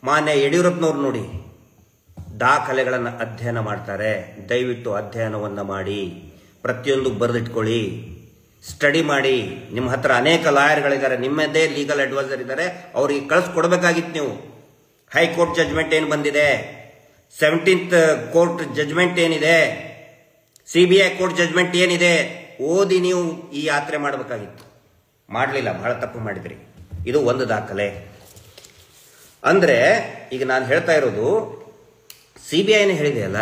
ಮಾನ್ಯ ಯಡಿಯೂರಪ್ಪನವ್ರು ನೋಡಿ ದಾಖಲೆಗಳನ್ನು ಅಧ್ಯಯನ ಮಾಡ್ತಾರೆ. ದಯವಿಟ್ಟು ಅಧ್ಯಯನವನ್ನು ಮಾಡಿ, ಪ್ರತಿಯೊಂದು ಬರೆದಿಟ್ಕೊಳ್ಳಿ, ಸ್ಟಡಿ ಮಾಡಿ. ನಿಮ್ಮ ಹತ್ರ ಅನೇಕ ಲಾಯರ್ಗಳಿದ್ದಾರೆ, ನಿಮ್ಮದೇ ಲೀಗಲ್ ಅಡ್ವೈಸರ್ ಇದ್ದಾರೆ, ಅವರಿಗೆ ಕಳಿಸ್ಕೊಡ್ಬೇಕಾಗಿತ್ತು ನೀವು. ಹೈಕೋರ್ಟ್ ಜಜ್ಮೆಂಟ್ ಏನು ಬಂದಿದೆ, 17th ಕೋರ್ಟ್ ಜಜ್ಮೆಂಟ್ ಏನಿದೆ, CBI ಕೋರ್ಟ್ ಜಜ್ಮೆಂಟ್ ಏನಿದೆ, ಓದಿ ನೀವು ಈ ಯಾತ್ರೆ ಮಾಡಬೇಕಾಗಿತ್ತು. ಮಾಡಲಿಲ್ಲ, ಬಹಳ ತಪ್ಪು ಮಾಡಿದ್ರಿ. ಇದು ಒಂದು ದಾಖಲೆ. ಅಂದ್ರೆ ಈಗ ನಾನು ಹೇಳ್ತಾ ಇರೋದು, CBIನೇ ಹೇಳಿದೆಯಲ್ಲ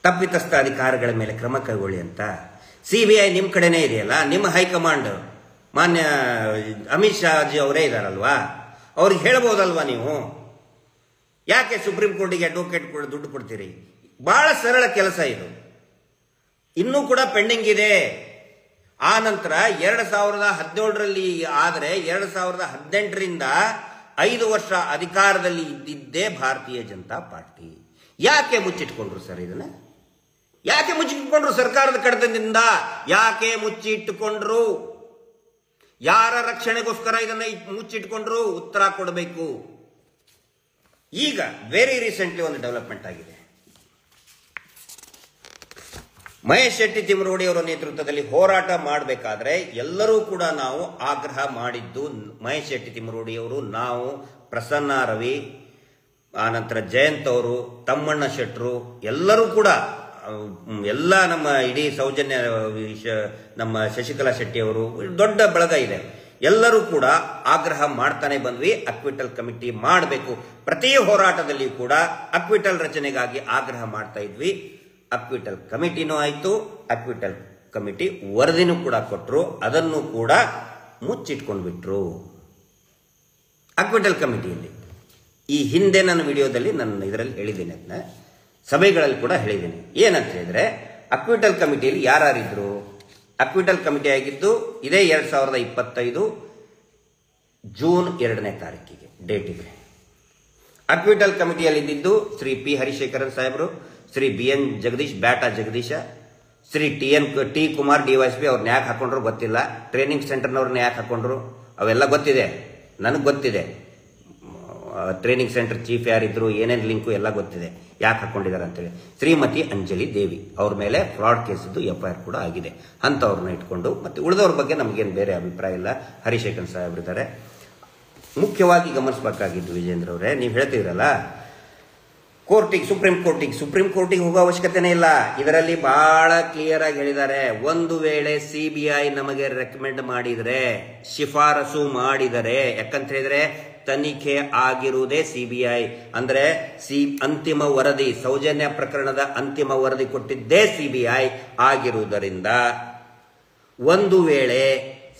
ತಪ್ಪಿತಸ್ಥ ಅಧಿಕಾರಿಗಳ ಮೇಲೆ ಕ್ರಮ ಕೈಗೊಳ್ಳಿ ಅಂತ. CBI ನಿಮ್ಮ ಕಡೆನೇ ಇದೆಯಲ್ಲ, ನಿಮ್ಮ ಹೈಕಮಾಂಡ್ ಮಾನ್ಯ ಅಮಿತ್ ಶಾಜಿ ಅವರೇ ಇದಾರಲ್ವಾ, ಅವ್ರಿಗೆ ಹೇಳ್ಬೋದಲ್ವಾ ನೀವು? ಯಾಕೆ ಸುಪ್ರೀಂ ಕೋರ್ಟಿಗೆ ಅಡ್ವೊಕೇಟ್ ದುಡ್ಡು ಕೊಡ್ತೀರಿ? ಬಹಳ ಸರಳ ಕೆಲಸ ಇದು. ಇನ್ನೂ ಕೂಡ ಪೆಂಡಿಂಗ್ ಇದೆ. ಆ ನಂತರ 2017ರಲ್ಲಿ ಆದರೆ 2018ರಿಂದ 5 ವರ್ಷ ಅಧಿಕಾರದಲ್ಲಿ ಇದ್ದಿದ್ದೇ ಭಾರತೀಯ ಜನತಾ ಪಾರ್ಟಿ. ಯಾಕೆ ಮುಚ್ಚಿಟ್ಕೊಂಡ್ರು ಸರ್ ಇದನ್ನ? ಯಾಕೆ ಮುಚ್ಚಿಟ್ಕೊಂಡ್ರು? ಸರ್ಕಾರದ ಕಡತದಿಂದ ಯಾಕೆ ಮುಚ್ಚಿಟ್ಟುಕೊಂಡ್ರು? ಯಾರ ರಕ್ಷಣೆಗೋಸ್ಕರ ಇದನ್ನ ಮುಚ್ಚಿಟ್ಕೊಂಡ್ರು? ಉತ್ತರ ಕೊಡಬೇಕು. ಈಗ ವೆರಿ ರೀಸೆಂಟ್ಲಿ ಒಂದು ಡೆವಲಪ್ಮೆಂಟ್ ಆಗಿದೆ. ಮಹೇಶ್ ಶೆಟ್ಟಿ ತಿಮ್ಮರೋಡಿ ಅವರ ನೇತೃತ್ವದಲ್ಲಿ ಹೋರಾಟ ಮಾಡಬೇಕಾದ್ರೆ ಎಲ್ಲರೂ ಕೂಡ ನಾವು ಆಗ್ರಹ ಮಾಡಿದ್ದು, ಮಹೇಶ್ ಶೆಟ್ಟಿ ತಿಮ್ಮರೋಡಿ ಅವರು, ನಾವು, ಪ್ರಸನ್ನ ರವಿ, ಆನಂತರ ಜಯಂತ್ ಅವರು, ತಮ್ಮಣ್ಣ ಶೆಟ್ಟರು, ಎಲ್ಲರೂ ಕೂಡ, ಎಲ್ಲ ನಮ್ಮ ಇಡೀ ಸೌಜನ್ಯ, ನಮ್ಮ ಶಶಿಕಲಾ ಶೆಟ್ಟಿ ಅವರು, ದೊಡ್ಡ ಬಳಗ ಇದೆ. ಎಲ್ಲರೂ ಕೂಡ ಆಗ್ರಹ ಮಾಡ್ತಾನೆ ಬಂದ್ವಿ, ಅಕ್ವಿಟಲ್ ಕಮಿಟಿ ಮಾಡಬೇಕು. ಪ್ರತಿ ಹೋರಾಟದಲ್ಲಿ ಕೂಡ ಅಕ್ವಿಟಲ್ ರಚನೆಗಾಗಿ ಆಗ್ರಹ ಮಾಡ್ತಾ ಇದ್ವಿ. ಅಕ್ವಿಟಲ್ ಕಮಿಟಿನೂ ಆಯಿತು, ಅಕ್ವಿಟಲ್ ಕಮಿಟಿ ವರದಿನೂ ಕೂಡ ಕೊಟ್ಟರು, ಅದನ್ನು ಕೂಡ ಮುಚ್ಚಿಟ್ಕೊಂಡು ಬಿಟ್ರು. ಅಕ್ವಿಟಲ್ ಕಮಿಟಿಯಲ್ಲಿ ಈ ಹಿಂದೆ ನನ್ನ ವಿಡಿಯೋದಲ್ಲಿ ನಾನು ಇದರಲ್ಲಿ ಹೇಳಿದ್ದೀನಿ, ಅದನ್ನ ಸಭೆಗಳಲ್ಲಿ ಕೂಡ ಹೇಳಿದ್ದೀನಿ. ಏನಂತ ಹೇಳಿದ್ರೆ, ಅಕ್ವಿಟಲ್ ಕಮಿಟಿಯಲ್ಲಿ ಯಾರಿದ್ರು? ಅಕ್ವಿಟಲ್ ಕಮಿಟಿ ಆಗಿದ್ದು ಇದೇ 2025 ಜೂನ್ 2ನೇ ತಾರೀಕಿಗೆ ಡೇಟ್ ಇದೆ. ಅಕ್ವಿಟಲ್ ಕಮಿಟಿಯಲ್ಲಿ ಇದ್ದಿದ್ದು ಶ್ರೀ ಪಿ ಹರಿಶೇಖರನ್ ಸಾಹೇಬರು, Shri BN Jagadish, Bata Jagadisha, Shri T Kumar DYSP. ಅವ್ರನ್ನ ಯಾಕೆ ಹಾಕೊಂಡ್ರು ಗೊತ್ತಿಲ್ಲ. ಟ್ರೈನಿಂಗ್ ಸೆಂಟರ್ನವ್ರನ್ನ ಯಾಕೆ ಹಾಕೊಂಡ್ರು ಅವೆಲ್ಲ ಗೊತ್ತಿದೆ, ನನಗೆ ಗೊತ್ತಿದೆ. ಟ್ರೈನಿಂಗ್ ಸೆಂಟರ್ ಚೀಫ್ ಯಾರಿದ್ರು, ಏನೇನು ಲಿಂಕು ಎಲ್ಲ ಗೊತ್ತಿದೆ, ಯಾಕೆ ಹಾಕೊಂಡಿದ್ದಾರೆ ಅಂತೇಳಿ. ಶ್ರೀಮತಿ ಅಂಜಲಿ ದೇವಿ ಅವ್ರ ಮೇಲೆ ಫ್ರಾಡ್ ಕೇಸಿದ್ದು FIR ಕೂಡ ಆಗಿದೆ. ಅಂಥವ್ರನ್ನ ಇಟ್ಕೊಂಡು, ಮತ್ತೆ ಉಳಿದವ್ರ ಬಗ್ಗೆ ನಮಗೇನು ಬೇರೆ ಅಭಿಪ್ರಾಯ ಇಲ್ಲ. ಹರಿಶೇಖರ್ ಸಾಹೇಬ್ರಿದ್ದಾರೆ. ಮುಖ್ಯವಾಗಿ ಗಮನಿಸಬೇಕಾಗಿದ್ದು ವಿಜೇಂದ್ರ ಅವರೇ, ನೀವು ಹೇಳ್ತಿದ್ರಲ್ಲ ಸುಪ್ರೀಂ ಕೋರ್ಟಿಗೆ ಹೋಗೋ ಅವಶ್ಯಕತೆನೇ ಇಲ್ಲ. ಇದರಲ್ಲಿ ಬಹಳ ಕ್ಲಿಯರ್ ಆಗಿ ಹೇಳಿದ್ದಾರೆ, ಒಂದು ವೇಳೆ CBI ನಮಗೆ ರೆಕಮೆಂಡ್ ಮಾಡಿದರೆ, ಶಿಫಾರಸು ಮಾಡಿದರೆ, ಯಾಕಂತ ಹೇಳಿದ್ರೆ ತನಿಖೆ ಆಗಿರುವುದೇ CBI, ಅಂದ್ರೆ ಅಂತಿಮ ವರದಿ, ಸೌಜನ್ಯ ಪ್ರಕರಣದ ಅಂತಿಮ ವರದಿ ಕೊಟ್ಟಿದ್ದೇ CBI ಆಗಿರುವುದರಿಂದ, ಒಂದು ವೇಳೆ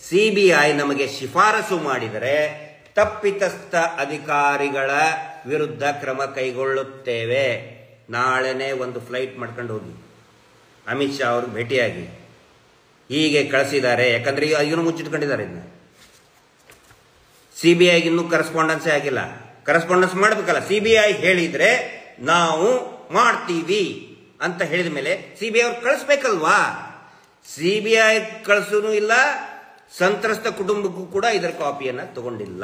CBI ನಮಗೆ ಶಿಫಾರಸು ಮಾಡಿದರೆ ತಪ್ಪಿತಸ್ಥ ಅಧಿಕಾರಿಗಳ ವಿರುದ್ಧ ಕ್ರಮ ಕೈಗೊಳ್ಳುತ್ತೇವೆ. ನಾಳೆನೇ ಒಂದು ಫ್ಲೈಟ್ ಮಾಡ್ಕೊಂಡು ಹೋಗಿ ಅಮಿತ್ ಶಾ ಅವ್ರಿಗೆ ಭೇಟಿಯಾಗಿ ಹೀಗೆ ಕಳಿಸಿದ್ದಾರೆ. ಯಾಕಂದ್ರೆ ಇವನು ಮುಚ್ಚಿಟ್ಕೊಂಡಿದ್ದಾರೆ. ಇದನ್ನ CBIಗೆ ಇನ್ನೂ ಕರೆಸ್ಪಾಂಡೆನ್ಸೇ ಆಗಿಲ್ಲ. ಕರೆಸ್ಪಾಂಡೆನ್ಸ್ ಮಾಡಬೇಕಲ್ಲ. CBI ಹೇಳಿದ್ರೆ ನಾವು ಮಾಡ್ತೀವಿ ಅಂತ ಹೇಳಿದ ಮೇಲೆ CBI ಅವ್ರು ಕಳಿಸ್ಬೇಕಲ್ವಾ? CBI ಕಳಿಸೂ ಇಲ್ಲ, ಸಂತ್ರಸ್ತ ಕುಟುಂಬಕ್ಕೂ ಕೂಡ ಇದರ ಕಾಪಿಯನ್ನು ತಗೊಂಡಿಲ್ಲ.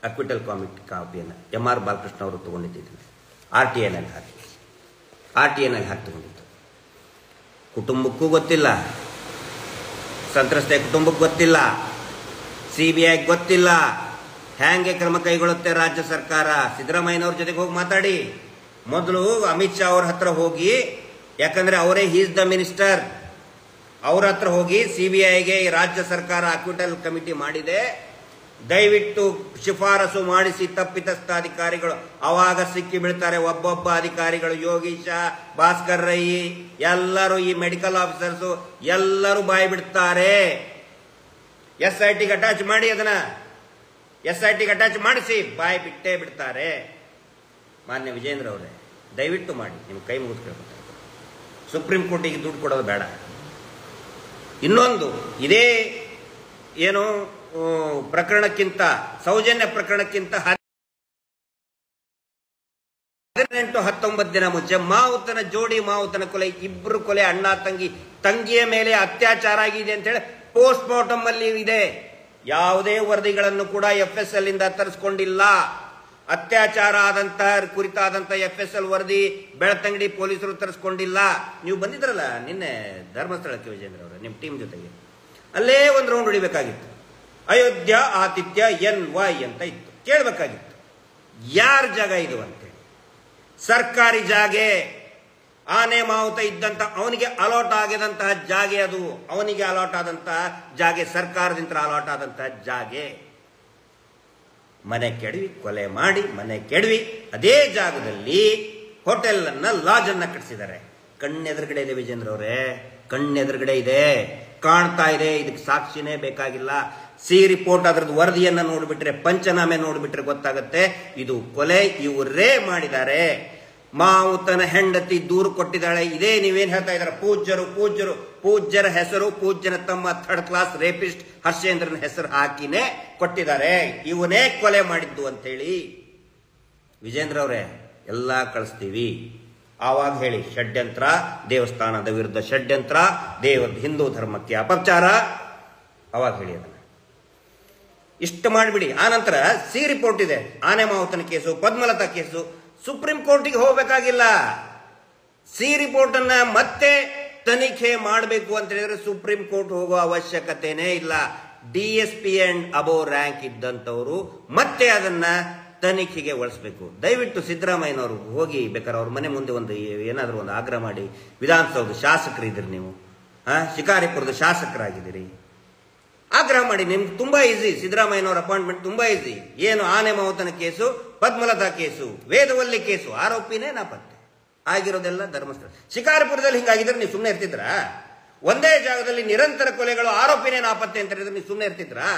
ಅಕ್ವಿಟಲ್ ಕಮಿಟಿ ಕಾಪಿಯನ್ನು MR ಬಾಲಕೃಷ್ಣ ಅವರು ತಗೊಂಡಿದ್ದರು, RTIನಲ್ಲಿ ಹಾಕಿ ತಗೊಂಡಿದ್ದು. ಕುಟುಂಬಕ್ಕೂ ಗೊತ್ತಿಲ್ಲ, ಸಂತ್ರಸ್ತ ಕುಟುಂಬಕ್ಕೆ ಗೊತ್ತಿಲ್ಲ, CBI ಗೊತ್ತಿಲ್ಲ. ಹ್ಯಾಂಗೆ ಕ್ರಮ ಕೈಗೊಳ್ಳುತ್ತೆ ರಾಜ್ಯ ಸರ್ಕಾರ? ಸಿದ್ದರಾಮಯ್ಯನವ್ರ ಜೊತೆಗೆ ಹೋಗಿ ಮಾತಾಡಿ. ಮೊದಲು ಅಮಿತ್ ಶಾ ಅವ್ರ ಹತ್ರ ಹೋಗಿ, ಯಾಕಂದ್ರೆ ಅವರೇ ಈಸ್ ದ ಮಿನಿಸ್ಟರ್, ಅವ್ರ ಹತ್ರ ಹೋಗಿ CBIಗೆ ರಾಜ್ಯ ಸರ್ಕಾರ ಅಕ್ವಿಟಲ್ ಕಮಿಟಿ ಮಾಡಿದೆ, ದಯವಿಟ್ಟು ಶಿಫಾರಸು ಮಾಡಿಸಿ ತಪ್ಪಿತಸ್ಥ ಅಧಿಕಾರಿಗಳು. ಅವಾಗ ಸಿಕ್ಕಿ ಬೀಳ್ತಾರೆ ಒಬ್ಬೊಬ್ಬ ಅಧಿಕಾರಿಗಳು. ಯೋಗೀಶ, ಭಾಸ್ಕರ್ ರೈ, ಎಲ್ಲರೂ, ಈ ಮೆಡಿಕಲ್ ಆಫೀಸರ್ಸು ಎಲ್ಲರೂ ಬಾಯಿ ಬಿಡ್ತಾರೆ. SITಗೆ ಅಟ್ಯಾಚ್ ಮಾಡಿ, ಅದನ್ನ SITಗೆ ಅಟ್ಯಾಚ್ ಮಾಡಿಸಿ ಬಾಯಿ ಬಿಟ್ಟೇ ಬಿಡ್ತಾರೆ. ಮಾನ್ಯ ವಿಜೇಂದ್ರ ಅವರೇ, ದಯವಿಟ್ಟು ಮಾಡಿ, ನಿಮ್ಮ ಕೈ ಮುಗಿದು ಕೇಳ್ಕೊತಾರೆ. ಸುಪ್ರೀಂ ಕೋರ್ಟಿಗೆ ದುಡ್ಡು ಕೊಡೋದು ಬೇಡ. ಇನ್ನೊಂದು, ಇದೇ ಏನು ಪ್ರಕರಣಕ್ಕಿಂತ, ಸೌಜನ್ಯ ಪ್ರಕರಣಕ್ಕಿಂತ 18-19 ದಿನ ಮುಂಚೆ ಮಾವುತನ ಕೊಲೆ, ಇಬ್ಬರು ಕೊಲೆ, ಅಣ್ಣ ತಂಗಿಯ ಮೇಲೆ ಅತ್ಯಾಚಾರ ಆಗಿದೆ ಅಂತ ಹೇಳಿ ಪೋಸ್ಟ್ ಮಾರ್ಟಮ್ ಅಲ್ಲಿ ಇದೆ. ಯಾವುದೇ ವರದಿಗಳನ್ನು ಕೂಡ FSL ಇಂದ ತರಿಸ್ಕೊಂಡಿಲ್ಲ. ಅತ್ಯಾಚಾರ ಆದಂತಹ ಕುರಿತಾದಂತಹ FSL ವರದಿ ಬೆಳ್ತಂಗಡಿ ಪೊಲೀಸರು ತರಿಸ್ಕೊಂಡಿಲ್ಲ. ನೀವು ಬಂದಿದ್ರಲ್ಲ ನಿನ್ನೆ ಧರ್ಮಸ್ಥಳಕ್ಕೆ ವಿಜೇಂದ್ರ ಅವರ ನಿಮ್ಮ ಟೀಮ್ ಜೊತೆಗೆ, ಅಲ್ಲೇ ಒಂದು ರೌಂಡ್ ಹೊಡಿಬೇಕಾಗಿತ್ತು. ಅಯೋಧ್ಯ ಆತಿಥ್ಯ NY ಅಂತ ಇತ್ತು, ಕೇಳಬೇಕಾಗಿತ್ತು ಯಾರ ಜಾಗ ಇದು ಅಂತೇಳಿ. ಸರ್ಕಾರಿ ಜಾಗೆ, ಆನೆ ಮಾವುತ ಇದ್ದಂತ ಅವನಿಗೆ ಅಲಾಟ್ ಆಗಿದಂತಹ ಜಾಗೆ, ಅದು ಅವನಿಗೆ ಅಲಾಟ್ ಆದಂತಹ ಜಾಗೆ, ಸರ್ಕಾರದಿಂದ ಅಲಾಟ್ ಆದಂತಹ ಜಾಗೆ. ಮನೆ ಕೆಡವಿ, ಕೊಲೆ ಮಾಡಿ ಮನೆ ಕೆಡವಿ ಅದೇ ಜಾಗದಲ್ಲಿ ಹೋಟೆಲ್ ಅನ್ನ, ಲಾಜ್ ಅನ್ನ ಕಟ್ಟಿಸಿದ್ದಾರೆ. ಕಣ್ಣೆದುರುಗಡೆ ಇದೆ ವಿಜೇಂದ್ರ ಅವರೇ, ಕಣ್ಣೆದುರುಗಡೆ ಇದೆ, ಕಾಣ್ತಾ ಇದೆ. ಇದಕ್ಕೆ ಸಾಕ್ಷಿನೇ ಬೇಕಾಗಿಲ್ಲ. ರಿಪೋರ್ಟ್ ಅದರದ್ದು ವರದಿಯನ್ನ ನೋಡ್ಬಿಟ್ರೆ, ಪಂಚನಾಮೆ ನೋಡ್ಬಿಟ್ರೆ ಗೊತ್ತಾಗುತ್ತೆ ಇದು ಕೊಲೆ ಇವರೇ ಮಾಡಿದ್ದಾರೆ. ಮಾವುತನ ಹೆಂಡತಿ ದೂರು ಕೊಟ್ಟಿದ್ದಾಳೆ. ಇದೇ ನೀವೇನ್ ಹೇಳ್ತಾ ಇದ್ದಾರೆ, ಪೂಜ್ಯರ ಹೆಸರು, ಪೂಜ್ಯನ ತಮ್ಮ ಥರ್ಡ್ ಕ್ಲಾಸ್ ರೇಪಿಸ್ಟ್ ಹರ್ಷೇಂದ್ರನ ಹೆಸರು ಹಾಕಿನೇ ಕೊಟ್ಟಿದ್ದಾರೆ, ಇವನೇ ಕೊಲೆ ಮಾಡಿದ್ದು ಅಂತೇಳಿ. ವಿಜೇಂದ್ರ ಅವರೇ, ಎಲ್ಲ ಕಳಿಸ್ತೀವಿ. ಆವಾಗ ಹೇಳಿ ಷಡ್ಯಂತ್ರ, ದೇವಸ್ಥಾನದ ವಿರುದ್ಧ ಷಡ್ಯಂತ್ರ, ಹಿಂದೂ ಧರ್ಮಕ್ಕೆ ಅಪಚಾರ, ಅವಾಗ ಹೇಳಿ ಅದನ್ನ. ಇಷ್ಟು ಮಾಡಿಬಿಡಿ. ಆನಂತರ ರಿಪೋರ್ಟ್ ಇದೆ, ಆನೆ ಮಾವುತನ ಕೇಸು, ಪದ್ಮಲತಾ ಕೇಸು, ಸುಪ್ರೀಂ ಕೋರ್ಟಿಗೆ ಹೋಗಬೇಕಾಗಿಲ್ಲ. ರಿಪೋರ್ಟ್ ಅನ್ನ ಮತ್ತೆ ತನಿಖೆ ಮಾಡಬೇಕು ಅಂತ ಹೇಳಿದ್ರೆ ಸುಪ್ರೀಂ ಕೋರ್ಟ್ ಹೋಗೋ ಅವಶ್ಯಕತೆನೇ ಇಲ್ಲ. DSP ಅಂಡ್ ಅಬೋವ್ ರ್ಯಾಂಕ್ ಇದ್ದಂಥವರು ಮತ್ತೆ ಅದನ್ನ ತನಿಖೆಗೆ ಒಳಿಸಬೇಕು. ದಯವಿಟ್ಟು ಸಿದ್ದರಾಮಯ್ಯನವರು ಹೋಗಿ ಬೇಕಾದ್ರೆ ಅವ್ರ ಮನೆ ಮುಂದೆ ಏನಾದರೂ ಒಂದು ಆಗ್ರಹ ಮಾಡಿ. ವಿಧಾನಸೌಧ ಶಾಸಕರಿದ್ದೀರಿ ನೀವು, ಶಿಕಾರಿಪುರದ ಶಾಸಕರಾಗಿದ್ದೀರಿ, ಆಗ್ರಹ ಮಾಡಿ. ನಿಮ್ಗೆ ತುಂಬಾ ಈಸಿ, ಸಿದ್ದರಾಮಯ್ಯನವರ ಅಪಾಯಿಂಟ್ಮೆಂಟ್ ತುಂಬಾ ಈಸಿ. ಏನು ಆನೆ ಮಾವುತನ case, Padmalatha case, Vedavalli case, ಆರೋಪಿನೇ ನಾಪತ್ತೆ ಆಗಿರೋದೆಲ್ಲ ಧರ್ಮಸ್ಥಳ. ಶಿಕಾರಿಪುರದಲ್ಲಿ ಹಿಂಗಾಗಿದ್ರೆ ನೀವು ಸುಮ್ಮನೆ ಇರ್ತಿದ್ರಾ? ಒಂದೇ ಜಾಗದಲ್ಲಿ ನಿರಂತರ ಕೊಲೆಗಳು, ಆರೋಪಿನೇ ನಾಪತ್ತೆ ಅಂತ ಹೇಳಿದ್ರೆ ನೀವು ಸುಮ್ಮನೆ ಇರ್ತಿದ್ರಾ?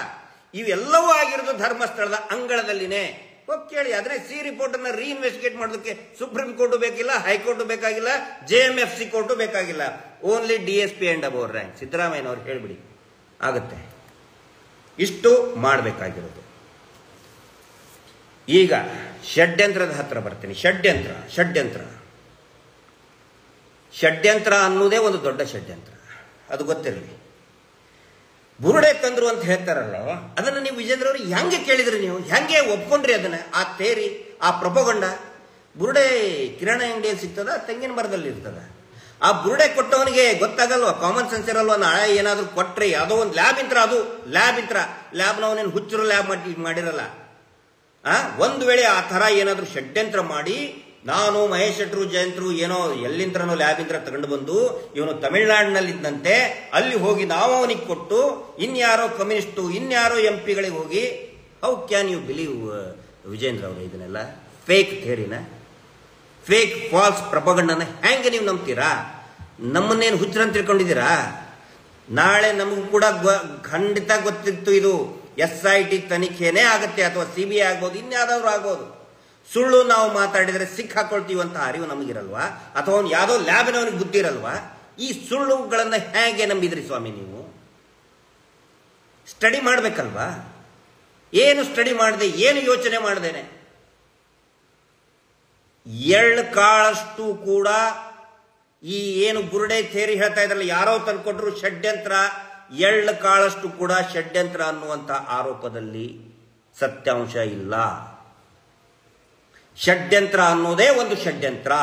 ಇವೆಲ್ಲವೂ ಆಗಿರೋದು ಧರ್ಮಸ್ಥಳದ ಅಂಗಳದಲ್ಲಿನೇ. ಹೋಗಿ ಕೇಳಿ. ಆದ್ರೆ ರಿಪೋರ್ಟ್ ಅನ್ನ ರೀಇನ್ವೆಸ್ಟಿಗೇಟ್ ಮಾಡೋದಕ್ಕೆ ಸುಪ್ರೀಂ ಕೋರ್ಟ್ ಬೇಕಿಲ್ಲ, ಹೈಕೋರ್ಟ್ ಬೇಕಾಗಿಲ್ಲ, JMFC ಕೋರ್ಟ್ ಬೇಕಾಗಿಲ್ಲ. Only DSP and above rank. ಸಿದ್ದರಾಮಯ್ಯನವ್ರು ಹೇಳ್ಬಿಡಿ, ಆಗುತ್ತೆ. ಇಷ್ಟು ಮಾಡಬೇಕಾಗಿರೋದು. ಈಗ ಷಡ್ಯಂತ್ರದ ಹತ್ರ ಬರ್ತೀನಿ. ಷಡ್ಯಂತ್ರ ಅನ್ನೋದೇ ಒಂದು ದೊಡ್ಡ ಷಡ್ಯಂತ್ರ, ಅದು ಗೊತ್ತಿರಲಿ. ಬುರುಡೆ ತಂದ್ರು ಅಂತ ಹೇಳ್ತಾರಲ್ಲ, ಅದನ್ನ ನೀವು ವಿಜೇಂದ್ರ ಅವರು ಹೆಂಗೆ ಕೇಳಿದ್ರಿ? ನೀವು ಹೆಂಗೆ ಒಪ್ಕೊಂಡ್ರಿ ಅದನ್ನ? ಆ ತೇರಿ, ಆ ಪ್ರೊಪಗಂಡ. ಬುರುಡೆ ಕಿರಾಣಿ ಅಂಗಡಿಯಲ್ಲಿ ಸಿಗ್ತದ, ತೆಂಗಿನ ಮರದಲ್ಲಿ ಇರ್ತದ? ಆ ಬುರುಡೆ ಕೊಟ್ಟವನಿಗೆ ಗೊತ್ತಾಗಲ್ವ? Common sense ಇರಲ್ವ? ನಾಳೆ ಏನಾದ್ರು ಕೊಟ್ರೆ ಯಾವುದೋ ಒಂದು ಲ್ಯಾಬ್ನವನೇನು ಹುಚ್ಚರು ಲ್ಯಾಬ್ ಮಾಡಿರಲ್ಲ. ಒಂದು ವೇಳೆ ಆ ತರ ಏನಾದ್ರು ಷಡ್ಯಂತ್ರ ಮಾಡಿ, ನಾನು ಮಹೇಶ್ ಶೆಟ್ರು ಜಯಂತ್ರು ಏನೋ ಎಲ್ಲಿಂತ್ರನೋ ಲ್ಯಾಬಿಂತ್ರ ತಗೊಂಡು ಬಂದು ಇವನು ತಮಿಳುನಾಡಿನಲ್ಲಿ ಇದ್ದಂತೆ ಅಲ್ಲಿ ಹೋಗಿ ನಾವು ಅವನಿಗೆ ಕೊಟ್ಟು, ಇನ್ಯಾರೋ ಕಮ್ಯುನಿಸ್ಟು, ಇನ್ಯಾರೋ MP ಗಳಿಗೆ ಹೋಗಿ, how can you believe Vijendra ಅವರು ಇದನ್ನೆಲ್ಲ? ಫೇಕ್ ಥಿಯರಿನ, ಫೇಕ್ ಫಾಲ್ಸ್ ಪ್ರಪಗಂಡನ ಹೆಂಗೆ ನೀವು ನಂಬ್ತೀರಾ? ನಮ್ಮನ್ನೇನು ಹುಚ್ಚರಂತ ತಿಳ್ಕೊಂಡಿದ್ದೀರಾ? ನಾಳೆ ನಮಗೂ ಕೂಡ ಖಂಡಿತ ಗೊತ್ತಿತ್ತು ಇದು SIT ತನಿಖೆನೇ ಆಗುತ್ತೆ, ಅಥವಾ CBI ಆಗ್ಬೋದು, ಇನ್ಯಾವ್ದಾದ್ರು ಆಗ್ಬೋದು. ಸುಳ್ಳು ನಾವು ಮಾತಾಡಿದ್ರೆ ಸಿಕ್ಕಾಕೊಳ್ತೀವಿ ಅಂತ ಅರಿವು ನಮಗಿರಲ್ವಾ? ಅಥವಾ ಅವ್ನು ಯಾವುದೋ ಲ್ಯಾಬಿನವನಿಗೆ ಬುದ್ಧಿ ಇರಲ್ವಾ? ಈ ಸುಳ್ಳುಗಳನ್ನ ಹೇಗೆ ನಂಬಿದ್ರಿ ಸ್ವಾಮಿ ನೀವು? ಸ್ಟಡಿ ಮಾಡ್ಬೇಕಲ್ವಾ? ಏನು ಸ್ಟಡಿ ಮಾಡದೆ, ಏನು ಯೋಚನೆ ಮಾಡ್ದೇನೆ, ಎಳ್ಳು ಕಾಳಷ್ಟು ಕೂಡ ಈ ಏನು ಬುರುಡೆ ಥೇರಿ ಹೇಳ್ತಾ ಇದ್ರಲ್ಲ, ಯಾರೋ ತಂದ್ಕೊಟ್ರು ಷಡ್ಯಂತ್ರ, ಎಳ್ಳು ಕಾಳಷ್ಟು ಕೂಡ ಷಡ್ಯಂತ್ರ ಅನ್ನುವಂಥ ಆರೋಪದಲ್ಲಿ ಸತ್ಯಾಂಶ ಇಲ್ಲ. ಷಡ್ಯಂತ್ರ ಅನ್ನೋದೇ ಒಂದು ಷಡ್ಯಂತ್ರ.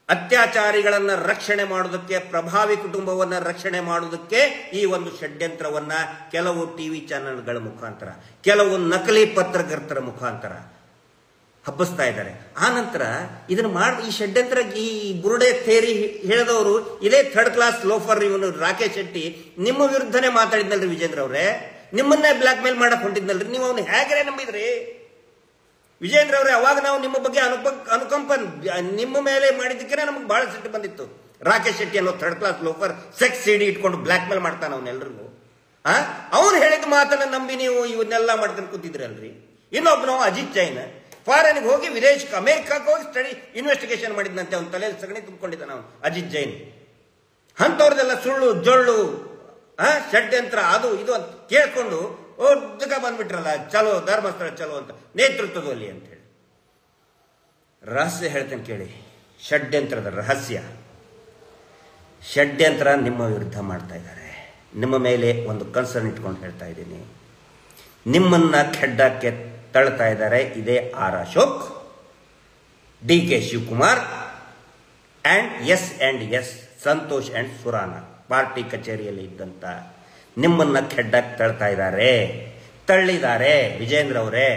ಅತ್ಯಾಚಾರಿಗಳನ್ನ ರಕ್ಷಣೆ ಮಾಡೋದಕ್ಕೆ, ಪ್ರಭಾವಿ ಕುಟುಂಬವನ್ನ ರಕ್ಷಣೆ ಮಾಡೋದಕ್ಕೆ ಈ ಒಂದು ಷಡ್ಯಂತ್ರವನ್ನ ಕೆಲವು TV ಚಾನೆಲ್ಗಳ ಮುಖಾಂತರ, ಕೆಲವು ನಕಲಿ ಪತ್ರಕರ್ತರ ಮುಖಾಂತರ ಹಬ್ಬಿಸ್ತಾ ಇದ್ದಾರೆ. ಆ ನಂತರ ಇದನ್ನ ಈ ಷಡ್ಯಂತ್ರ, ಈ ಬುರುಡೆ ಥೇರಿ ಹೇಳಿದವರು ಇದೇ ಥರ್ಡ್ ಕ್ಲಾಸ್ ಲೋಫರ್ ಇವನು ರಾಕೇಶ್ ಶೆಟ್ಟಿ ನಿಮ್ಮ ವಿರುದ್ಧನೇ ಮಾತಾಡಿದ್ನಲ್ರಿ ವಿಜೇಂದ್ರ ಅವರೇ. ನಿಮ್ಮನ್ನೇ ಬ್ಲಾಕ್ ಮೇಲ್ ಮಾಡಕ್ ಹೊಂಟಿದ್ನಲ್ರಿ. ನೀವು ಅವನು ಹೇಗೆ ನಂಬಿದ್ರಿ ವಿಜೇಂದ್ರ ಅವರೇ? ಅವಾಗ ನಾವು ನಿಮ್ಮ ಬಗ್ಗೆ ಅನುಕಂಪ ನಿಮ್ಮ ಮೇಲೆ ಮಾಡಿದ್ದಕ್ಕೆ ನಮ್ಗೆ ಬಹಳ ಸಿಟ್ಟು ಬಂದಿತ್ತು. ರಾಕೇಶ್ ಶೆಟ್ಟಿ ಅನ್ನೋ third class loafer sex CD ಇಟ್ಕೊಂಡು ಬ್ಲಾಕ್ ಮೇಲ್ ಮಾಡ್ತಾನ ಅವನ್ನೆಲ್ಲರಿಗೂ. ಅವ್ನು ಹೇಳಿದ ಮಾತನ್ನ ನಂಬಿ ನೀವು ಇವನ್ನೆಲ್ಲ ಮಾಡ್ಕೊಂಡು ಕೂತಿದ್ರಿ ಅಲ್ರಿ. ಇನ್ನೊಬ್ಬ ಅಜಿತ್ ಜೈನ್ ಫಾರಿನ್ಗೆ ಹೋಗಿ ವಿದೇಶಕ್ಕೆ, ಅಮೆರಿಕಕ್ಕೆ ಹೋಗಿ ಸ್ಟಡಿ ಇನ್ವೆಸ್ಟಿಗೇಷನ್ ಮಾಡಿದ್ನಂತೆ. ಅವನ ತಲೆಯಲ್ಲಿ ಸಗಣಿ ತುಂಬಿಕೊಂಡಿದ್ದ ನಾವು ಅಜಿತ್ ಜೈನ್. ಅಂಥವ್ರದೆಲ್ಲ ಸುಳ್ಳು ಜೊಳ್ಳು ಷಡ್ಯಂತ್ರ ಅದು ಇದು ಅಂತ ಕೇಳ್ಕೊಂಡು ಒದ್ದಗ ಬಂದ್ಬಿಟ್ರಲ್ಲ, ಚಲೋ ಧರ್ಮಸ್ಥಳ ಚಲೋ ಅಂತ ನೇತೃತ್ವದಲ್ಲಿ ಅಂತ ಹೇಳಿ. ರಹಸ್ಯ ಹೇಳ್ತೇನೆ ಕೇಳಿ. ಷಡ್ಯಂತ್ರದ ರಹಸ್ಯ, ಷಡ್ಯಂತ್ರ ನಿಮ್ಮ ವಿರುದ್ಧ ಮಾಡ್ತಾ ಇದ್ದಾರೆ. ನಿಮ್ಮ ಮೇಲೆ ಒಂದು ಕನ್ಸರ್ನ್ ಇಟ್ಕೊಂಡು ಹೇಳ್ತಾ ಇದ್ದೀನಿ. ನಿಮ್ಮನ್ನ ಖೆಡ್ಡಕ್ಕೆ ತಳ್ತಾ ಇದ್ದಾರೆ ಇದೇ R Ashok, D K Shivakumar and S Santosh and Surana party ಕಚೇರಿಯಲ್ಲಿ ಇದ್ದಂಥ ನಿಮ್ಮನ್ನ ಖೆಡ್ಡಕ್ಕೆ ತಳ್ಳಿದ್ದಾರೆ. ವಿಜೇಂದ್ರ ಅವರೇ,